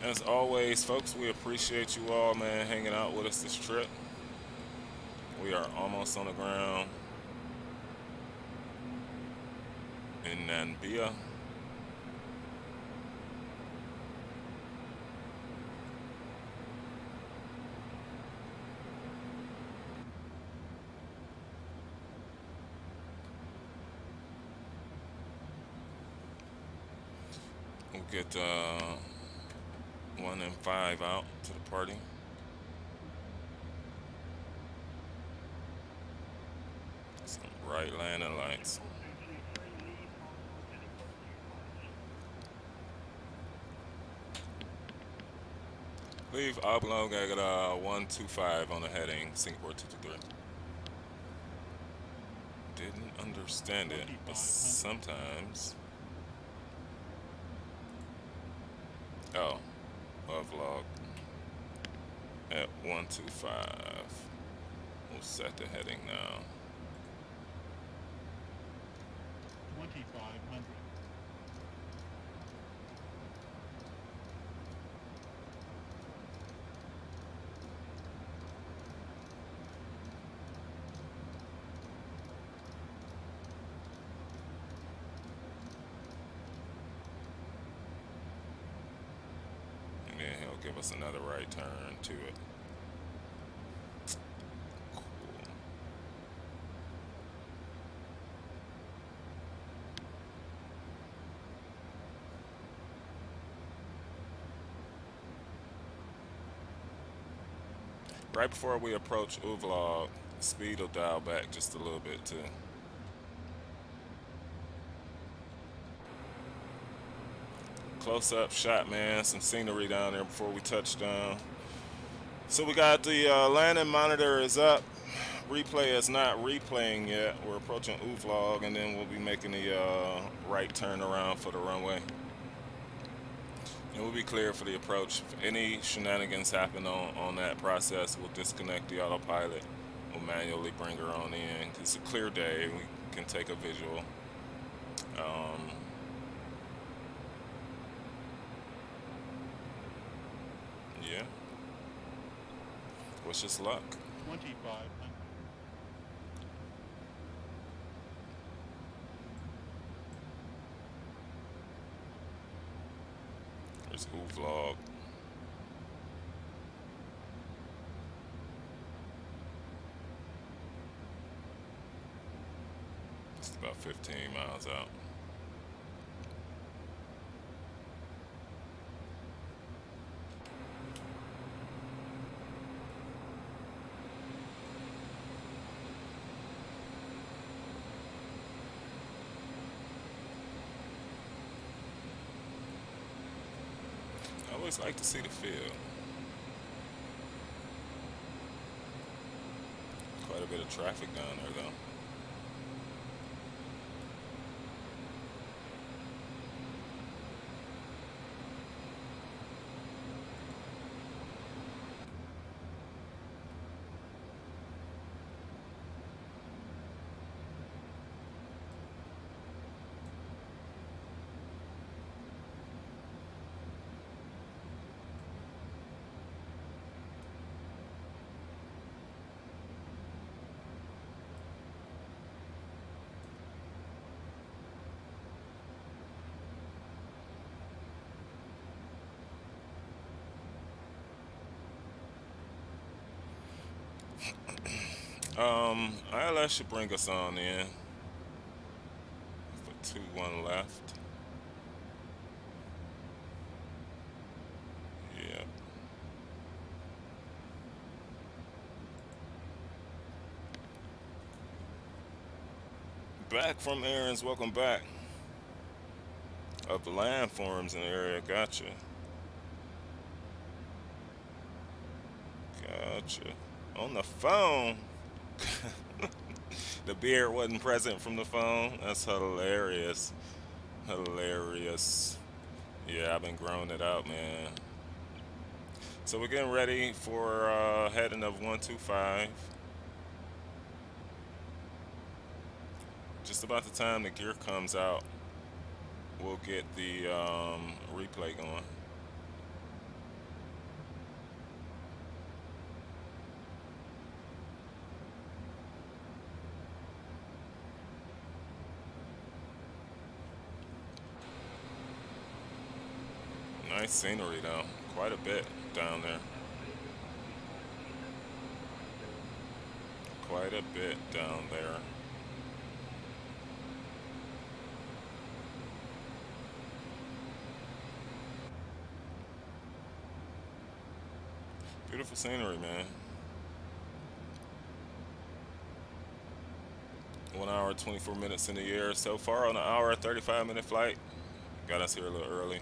As always, folks, we appreciate you all, man, hanging out with us this trip. We are almost on the ground in Namibia. We'll get 1 and 5 out to the party. Some bright landing lights. Leave Oblong at 125 on the heading, Singapore 223. Didn't understand it, but sometimes. Oh, vlog at 125. We'll set the heading now. 2,500. And then he'll give us another right turn to it. Cool. Right before we approach Uvlog, speed will dial back just a little bit too. Close up shot, man. Some scenery down there before we touch down. So we got the landing monitor is up. Replay is not replaying yet. We're approaching Uvlog, and then we'll be making the right turn around for the runway. And we'll be clear for the approach. If any shenanigans happen on that process, we'll disconnect the autopilot. We'll manually bring her on in. It's a clear day. We can take a visual. Yeah. Wish us luck. 2,500. There's Uvlog. It's about 15 miles out. I always like to see the field. Quite a bit of traffic down there, though. ILS should bring us on in for 2-1 left. Yeah. Back from errands, welcome back. Of the landforms in the area, gotcha. Gotcha. On the phone. The beard wasn't present from the phone. That's hilarious. Hilarious. Yeah, I've been growing it out, man. So we're getting ready for heading of 125. Just about the time the gear comes out, we'll get the replay going. Nice scenery though, quite a bit down there. Quite a bit down there. Beautiful scenery, man. 1 hour, 24 minutes in the air so far on an hour, 35-minute flight. Got us here a little early.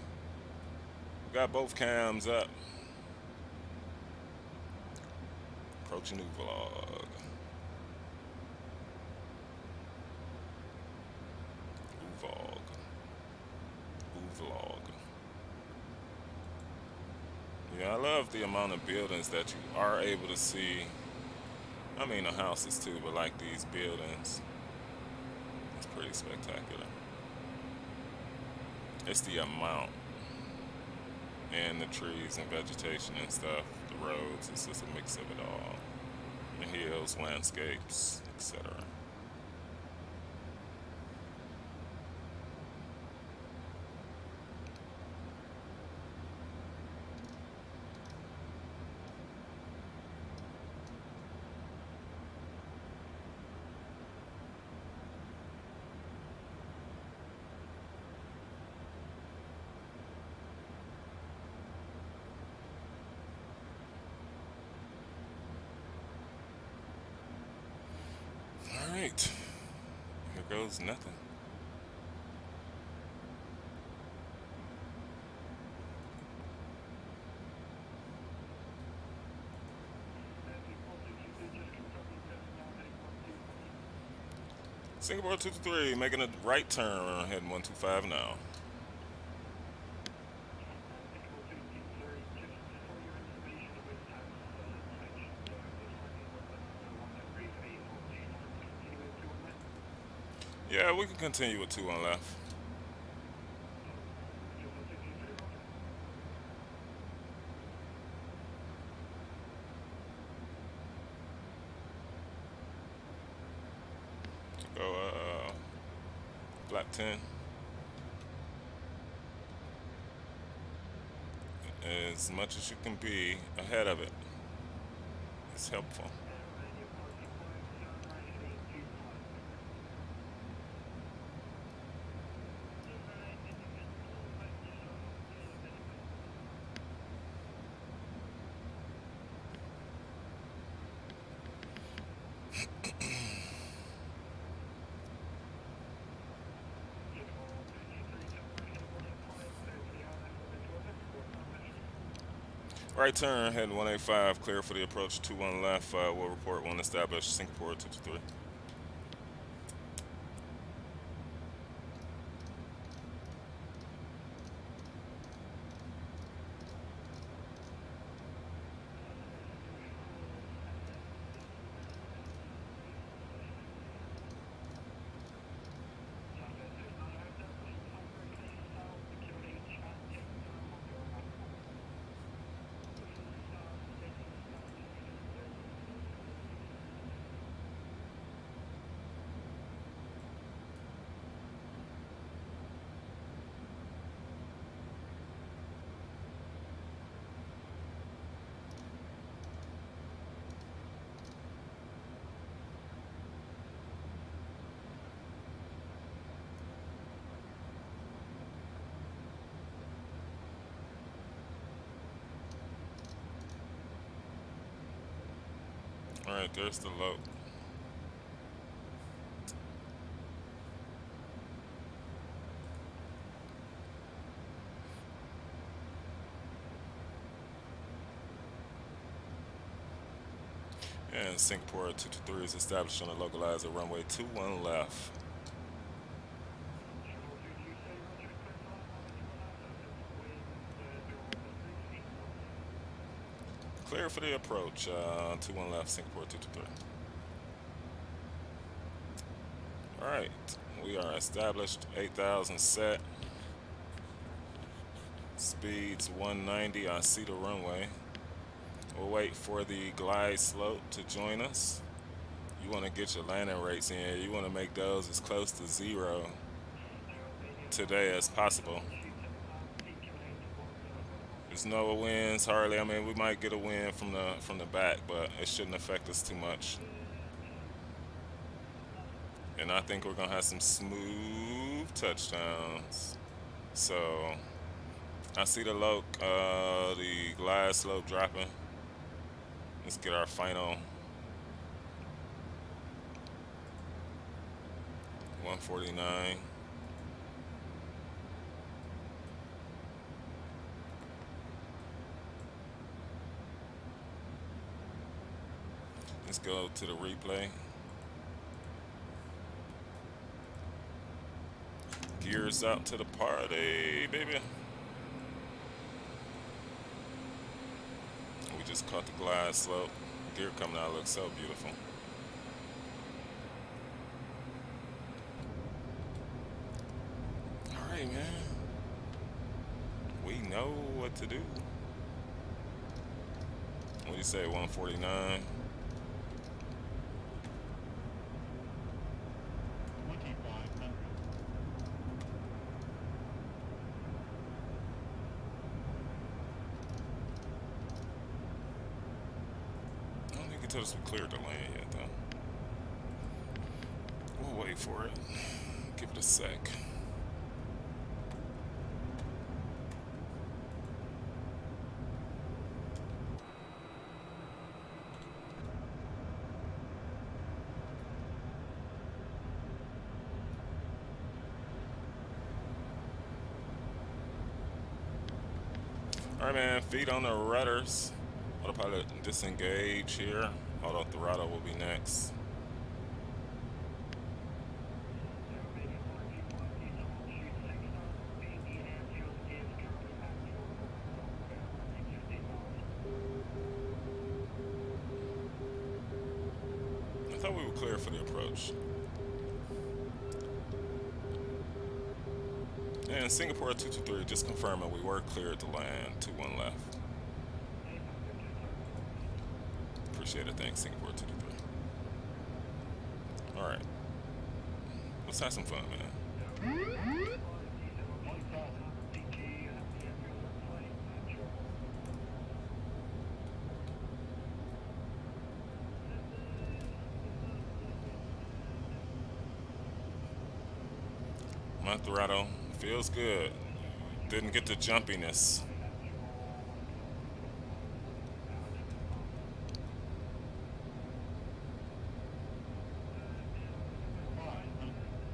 Got both cams up. Approaching new vlog. Vlog. Vlog. Yeah, I love the amount of buildings that you are able to see. I mean, the houses too, but like these buildings, it's pretty spectacular. It's the amount, and the trees and vegetation and stuff, the roads, it's just a mix of it all. The hills, landscapes, etc. All right, here goes nothing. Singapore 223, making a right turn, heading 125 now. Yeah, we can continue with 2 on left. Go black 10. As much as you can be ahead of it. It's helpful. Right turn, heading 185, clear for the approach, 21 left. We'll report one established, Singapore 223. Alright, there's the low. And Singapore 223 is established on the localizer runway 21 left. Clear for the approach, 21 left, Singapore 223. Alright, we are established, 8,000 set. Speeds 190, I see the runway. We'll wait for the glide slope to join us. You want to get your landing rates in. You want to make those as close to zero today as possible. There's no winds hardly. I mean, we might get a wind from the back, but it shouldn't affect us too much. And I think we're gonna have some smooth touchdowns. So I see the the glide slope dropping. Let's get our final 149. Let's go to the replay. Gears out to the party, baby. We just caught the glide slope. Gear coming out looks so beautiful. All right, man. We know what to do. What do you say, 149? Tell us we cleared the lane yet, though. We'll wait for it. Give it a sec. All right, man. Feet on the rudders. Autopilot disengage here. Auto throttle will be next. I thought we were clear for the approach. And Singapore 223 just confirming we were cleared to land, 21 left. Appreciate it, thanks, Singapore 223. Alright. Let's have some fun, man. My throttle feels good. Didn't get the jumpiness.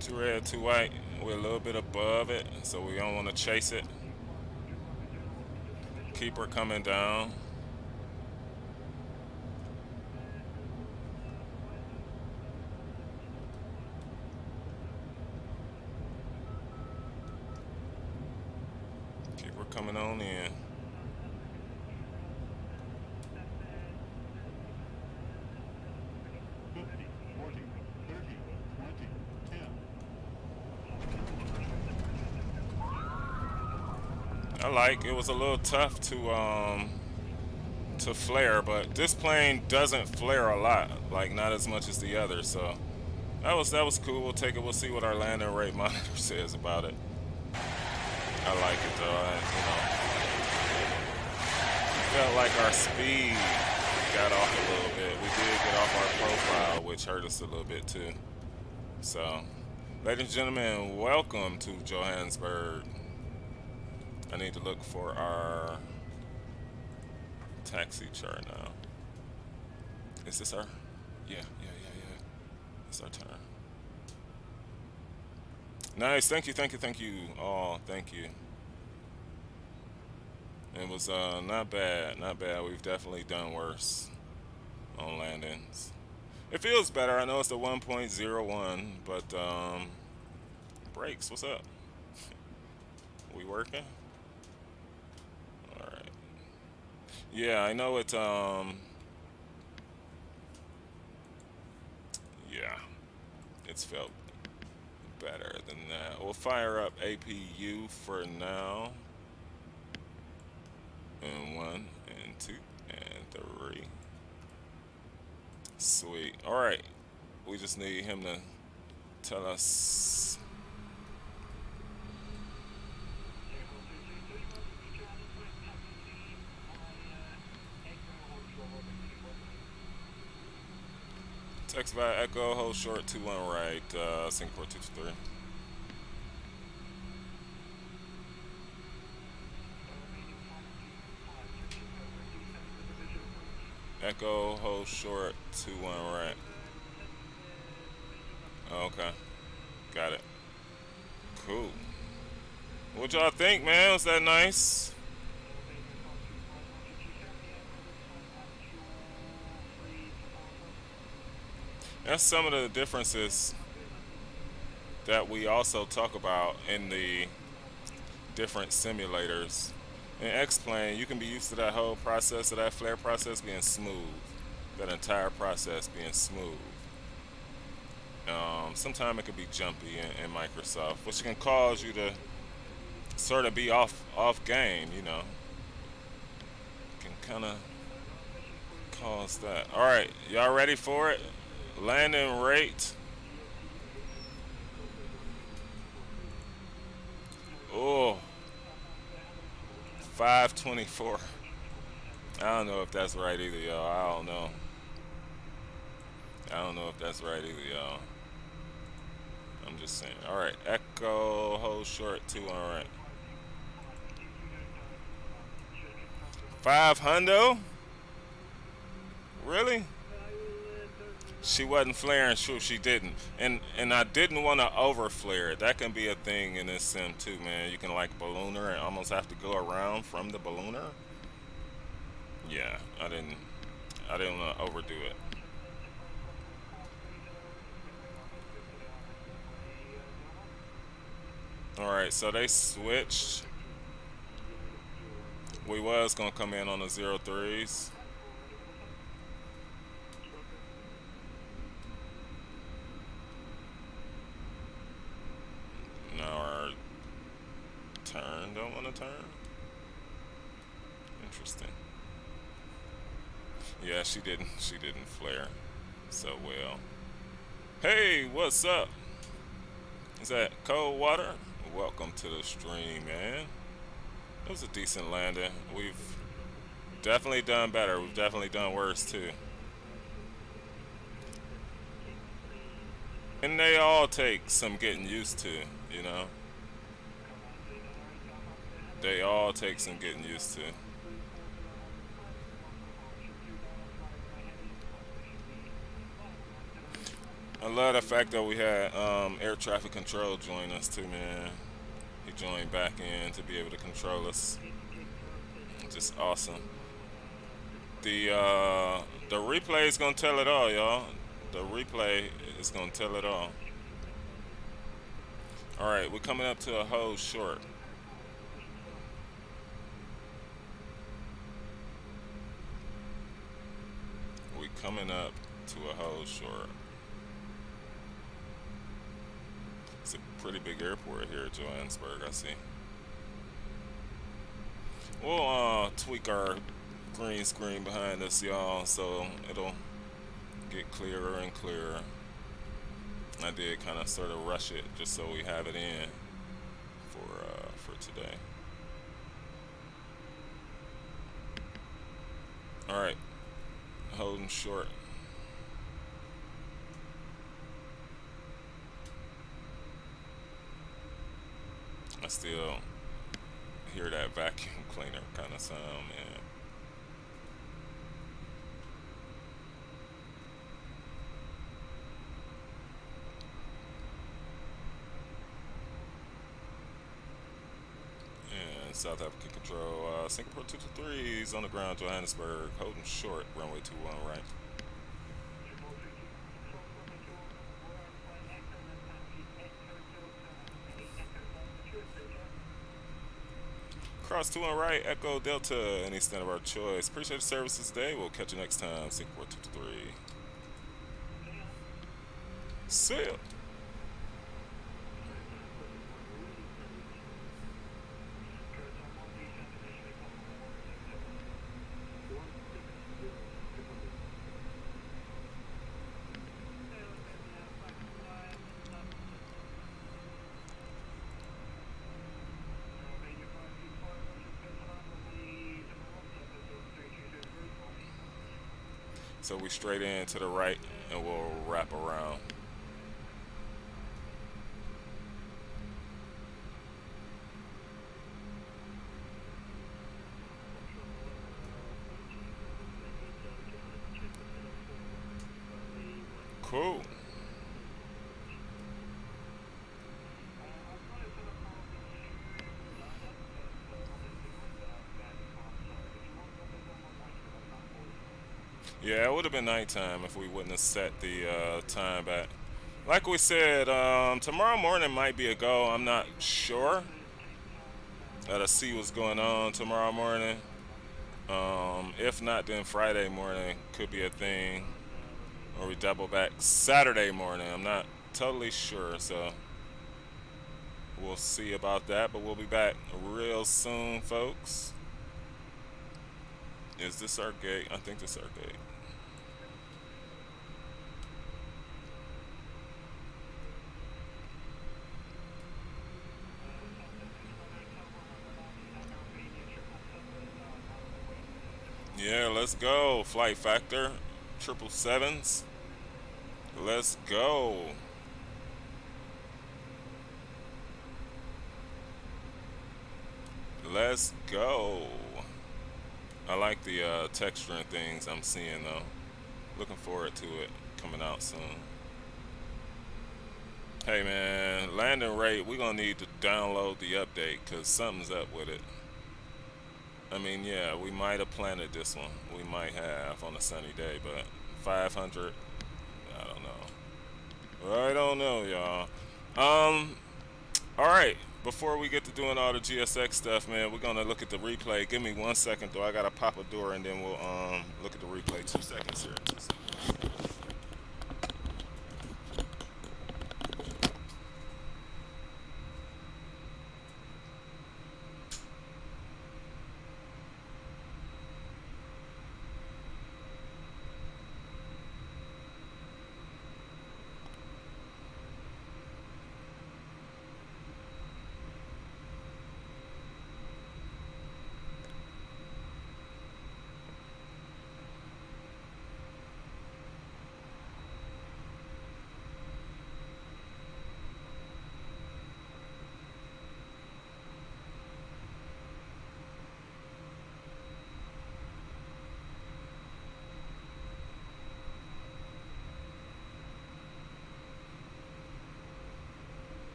Too red, too white. We're a little bit above it, so we don't want to chase it. Keep her coming down. coming on in. I like it was a little tough to flare, but this plane doesn't flare a lot, like not as much as the other. So that was cool. We'll take it. We'll see what our landing rate monitor says about it. I like it though. Felt like our speed got off a little bit. We did get off our profile, which hurt us a little bit too. So, ladies and gentlemen, welcome to Johannesburg. I need to look for our taxi chart now. Is this our? Yeah. It's our turn. Nice. Thank you. Oh, thank you. It was not bad. We've definitely done worse on landings. It feels better. I know it's the 1.01, but brakes. What's up? We working? All right. Yeah, I know it. Yeah, it's felt better than that. We'll fire up APU for now. And 1 and 2 and 3. Sweet. All right. We just need him to tell us. Text by Echo, hold short 21 right, Singapore 223. Echo, hold short 21 right. Okay, got it. Cool. What y'all think, man? Was that nice? That's some of the differences that we also talk about in the different simulators. In X-Plane, you can be used to that whole process of that flare process being smooth, that entire process being smooth. Sometimes it can be jumpy in Microsoft, which can cause you to sort of be off game, you know. Can kind of cause that. All right, y'all ready for it? Landing rate. Oh, 524. I don't know if that's right either, y'all. I don't know if that's right either, y'all. I'm just saying. All right, Echo, hold short 2. All right. 500? Really? She wasn't flaring. Sure, she didn't. And I didn't want to over flare it. That can be a thing in this sim too, man. You can like ballooner and almost have to go around from the ballooner. Yeah, I didn't want to overdo it. All right, so they switched. We was gonna come in on the 03s. Now our turn don't want to turn. Interesting. Yeah, she didn't flare so well. Hey, what's up? Is that cold water? Welcome to the stream, man. It was a decent landing. We've definitely done better. We've definitely done worse too. And they all take some getting used to, you know. They all take some getting used to. I love the fact that we had air traffic control join us too, man. He joined back in to be able to control us. Just awesome. The replay is gonna tell it all, y'all. The replay is gonna tell it all. All right, we're coming up to a hold short. coming up to a hold short. It's a pretty big airport here at Johannesburg, I see. We'll tweak our green screen behind us, y'all, so it'll get clearer and clearer. I did kind of sort of rush it just so we have it in for today. All right, holding short. I still hear that vacuum cleaner kind of sound, man. And South African control, Singapore 223s on the ground, Johannesburg, holding short, runway 21 right. Cross 2 and right, Echo Delta, any stand of our choice. Appreciate the services today. We'll catch you next time. Singapore 223. Sail. So we straight in to the right and we'll wrap around. Cool. Yeah, it would have been nighttime if we wouldn't have set the time back. Like we said, tomorrow morning might be a go. I'm not sure. Gotta see what's going on tomorrow morning. If not, then Friday morning could be a thing. Or we double back Saturday morning. I'm not totally sure, so we'll see about that. But we'll be back real soon, folks. Is this our gate? I think this is our gate. Yeah, let's go. Flight factor, 777s. Let's go. Let's go. I like the texture and things I'm seeing though. Looking forward to it coming out soon. Hey man, landing rate, we're gonna need to download the update because something's up with it. I mean, yeah, we might have planted this one. We might have on a sunny day, but 500, I don't know. I don't know, y'all. All right. Before we get to doing all the GSX stuff, man, we're gonna look at the replay. Give me 1 second, though. I gotta pop a door, and then we'll look at the replay. 2 seconds here. 2 seconds.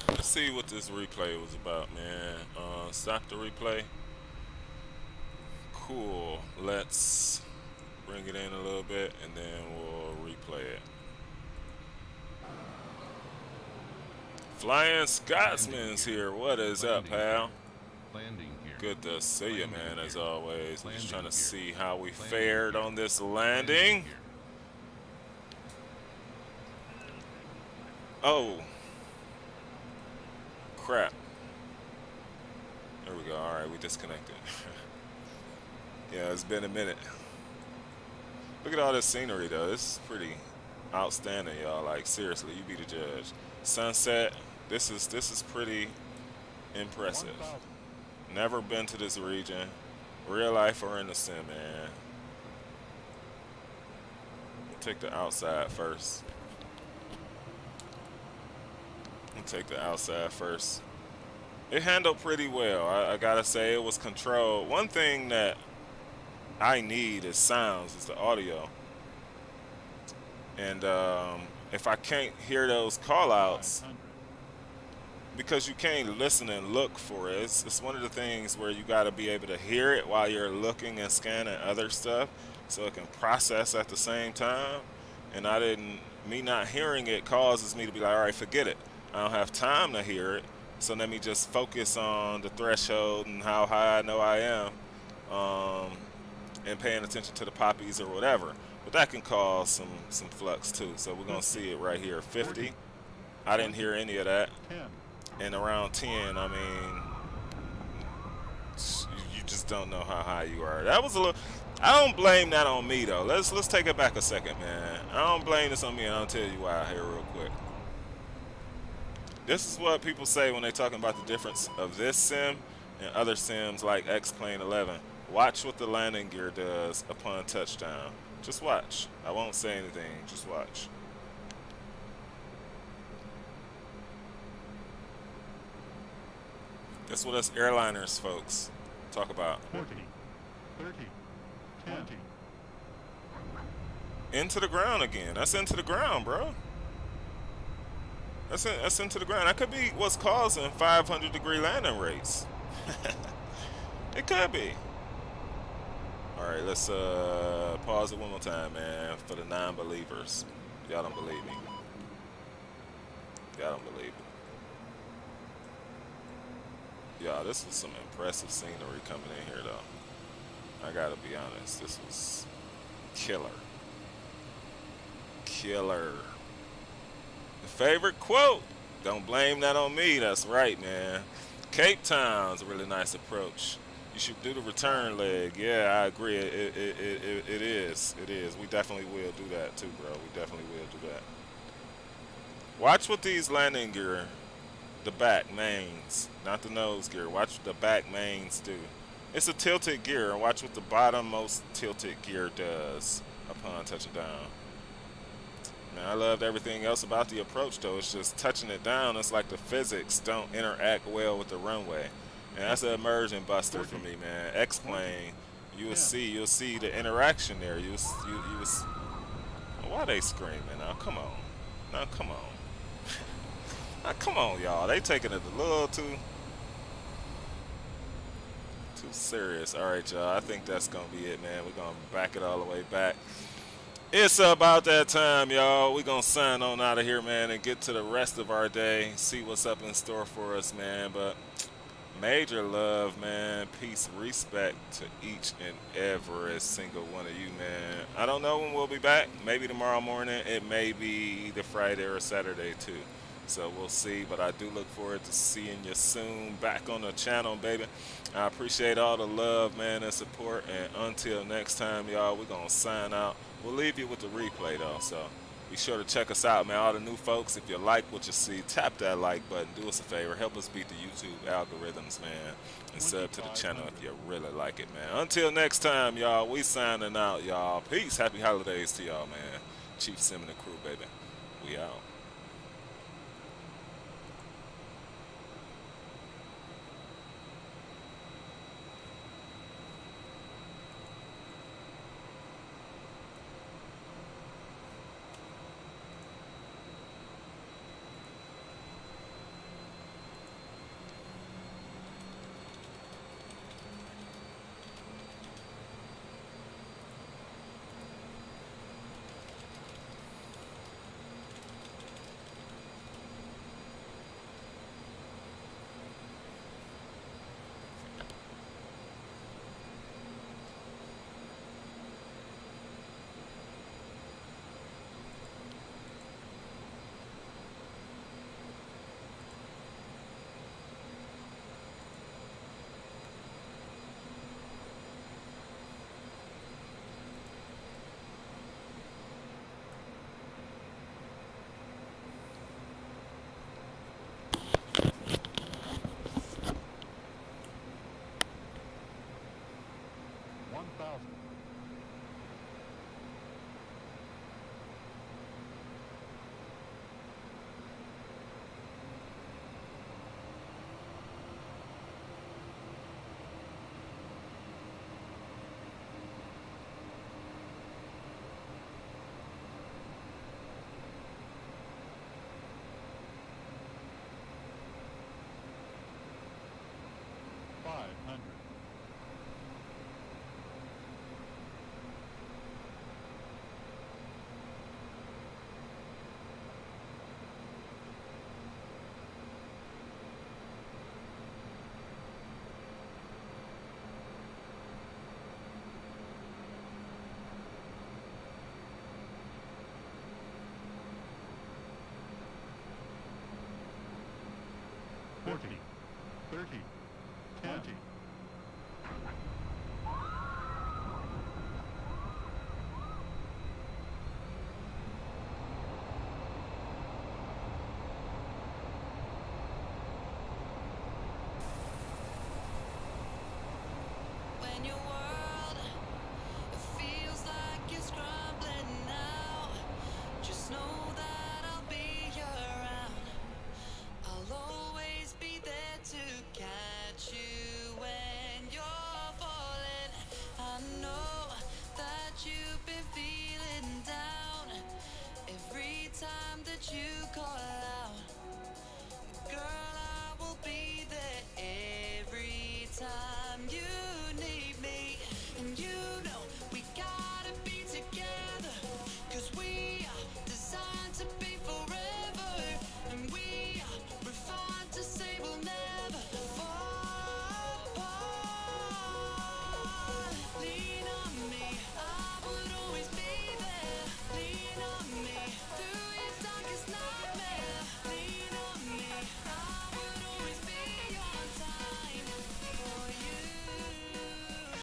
Let's see what this replay was about, man. Stop the replay. Cool. Let's bring it in a little bit and then we'll replay it. Flying Scotsman's here. What is up, Landing pal? here. Landing here. Good to see you, Landing man, as here. always. I'm just Landing trying to here. see how we Landing fared here. on this Landing landing. here. Oh, crap. There we go. All right, we disconnected. Yeah, it's been a minute. Look at all this scenery, though. This is pretty outstanding, y'all. Like, seriously, you be the judge. Sunset. This is pretty impressive. Never been to this region. Real life or in the sim, man. Take the outside first. Take the outside first. It handled pretty well. I gotta say, it was controlled. One thing that I need is sounds, is the audio. And if I can't hear those call outs, because you can't listen and look for it, it's one of the things where you gotta be able to hear it while you're looking and scanning other stuff so it can process at the same time. And me not hearing it causes me to be like, all right, forget it. I don't have time to hear it, so let me just focus on the threshold and how high I know I am, and paying attention to the poppies or whatever. But that can cause some flux too. So we're gonna see it right here, 50. I didn't hear any of that. And around 10, I mean, you just don't know how high you are. That was a little. I don't blame that on me though. Let's take it back a second, man. I don't blame this on me, and I'll tell you why here real quick. This is what people say when they're talking about the difference of this sim and other sims like X-Plane 11. Watch what the landing gear does upon touchdown. Just watch. I won't say anything. Just watch. That's what us airliners folks talk about. 40, 30, 20. Into the ground again. That's into the ground, bro. That's into the ground. That could be what's causing 500-degree landing rates. It could be. All right, let's pause it one more time, man, for the non-believers. Y'all don't believe me. Y'all don't believe me. Y'all, this was some impressive scenery coming in here, though. I gotta be honest. This was killer. Killer. Favorite quote, don't blame that on me. That's right, man. Cape Town's a really nice approach. You should do the return leg. Yeah, I agree. It is. It is. We definitely will do that too, bro. We definitely will do that. Watch what these landing gear, the back mains, not the nose gear. Watch what the back mains do. It's a tilted gear, and watch what the bottommost tilted gear does upon touching down. Man, I loved everything else about the approach, though. It's just touching it down. It's like the physics don't interact well with the runway, and that's an immersion buster for me, man. X-Plane, you'll see the interaction there. You why they screaming now? Come on, now come on, now come on, y'all. They taking it a little too serious. All right, y'all. I think that's gonna be it, man. We're gonna back it all the way back. It's about that time, y'all. We're going to sign on out of here, man, and get to the rest of our day. See what's up in store for us, man. But major love, man. Peace, respect to each and every single one of you, man. I don't know when we'll be back. Maybe tomorrow morning. It may be either Friday or Saturday, too. So we'll see. But I do look forward to seeing you soon back on the channel, baby. I appreciate all the love, man, and support. And until next time, y'all, we're going to sign out. We'll leave you with the replay, though, so be sure to check us out, man. All the new folks, if you like what you see, tap that like button. Do us a favor. Help us beat the YouTube algorithms, man, and sub to the channel if you really like it, man. Until next time, y'all, we signing out, y'all. Peace. Happy holidays to y'all, man. Chief Sim and the crew, baby. We out. 30, 20. When you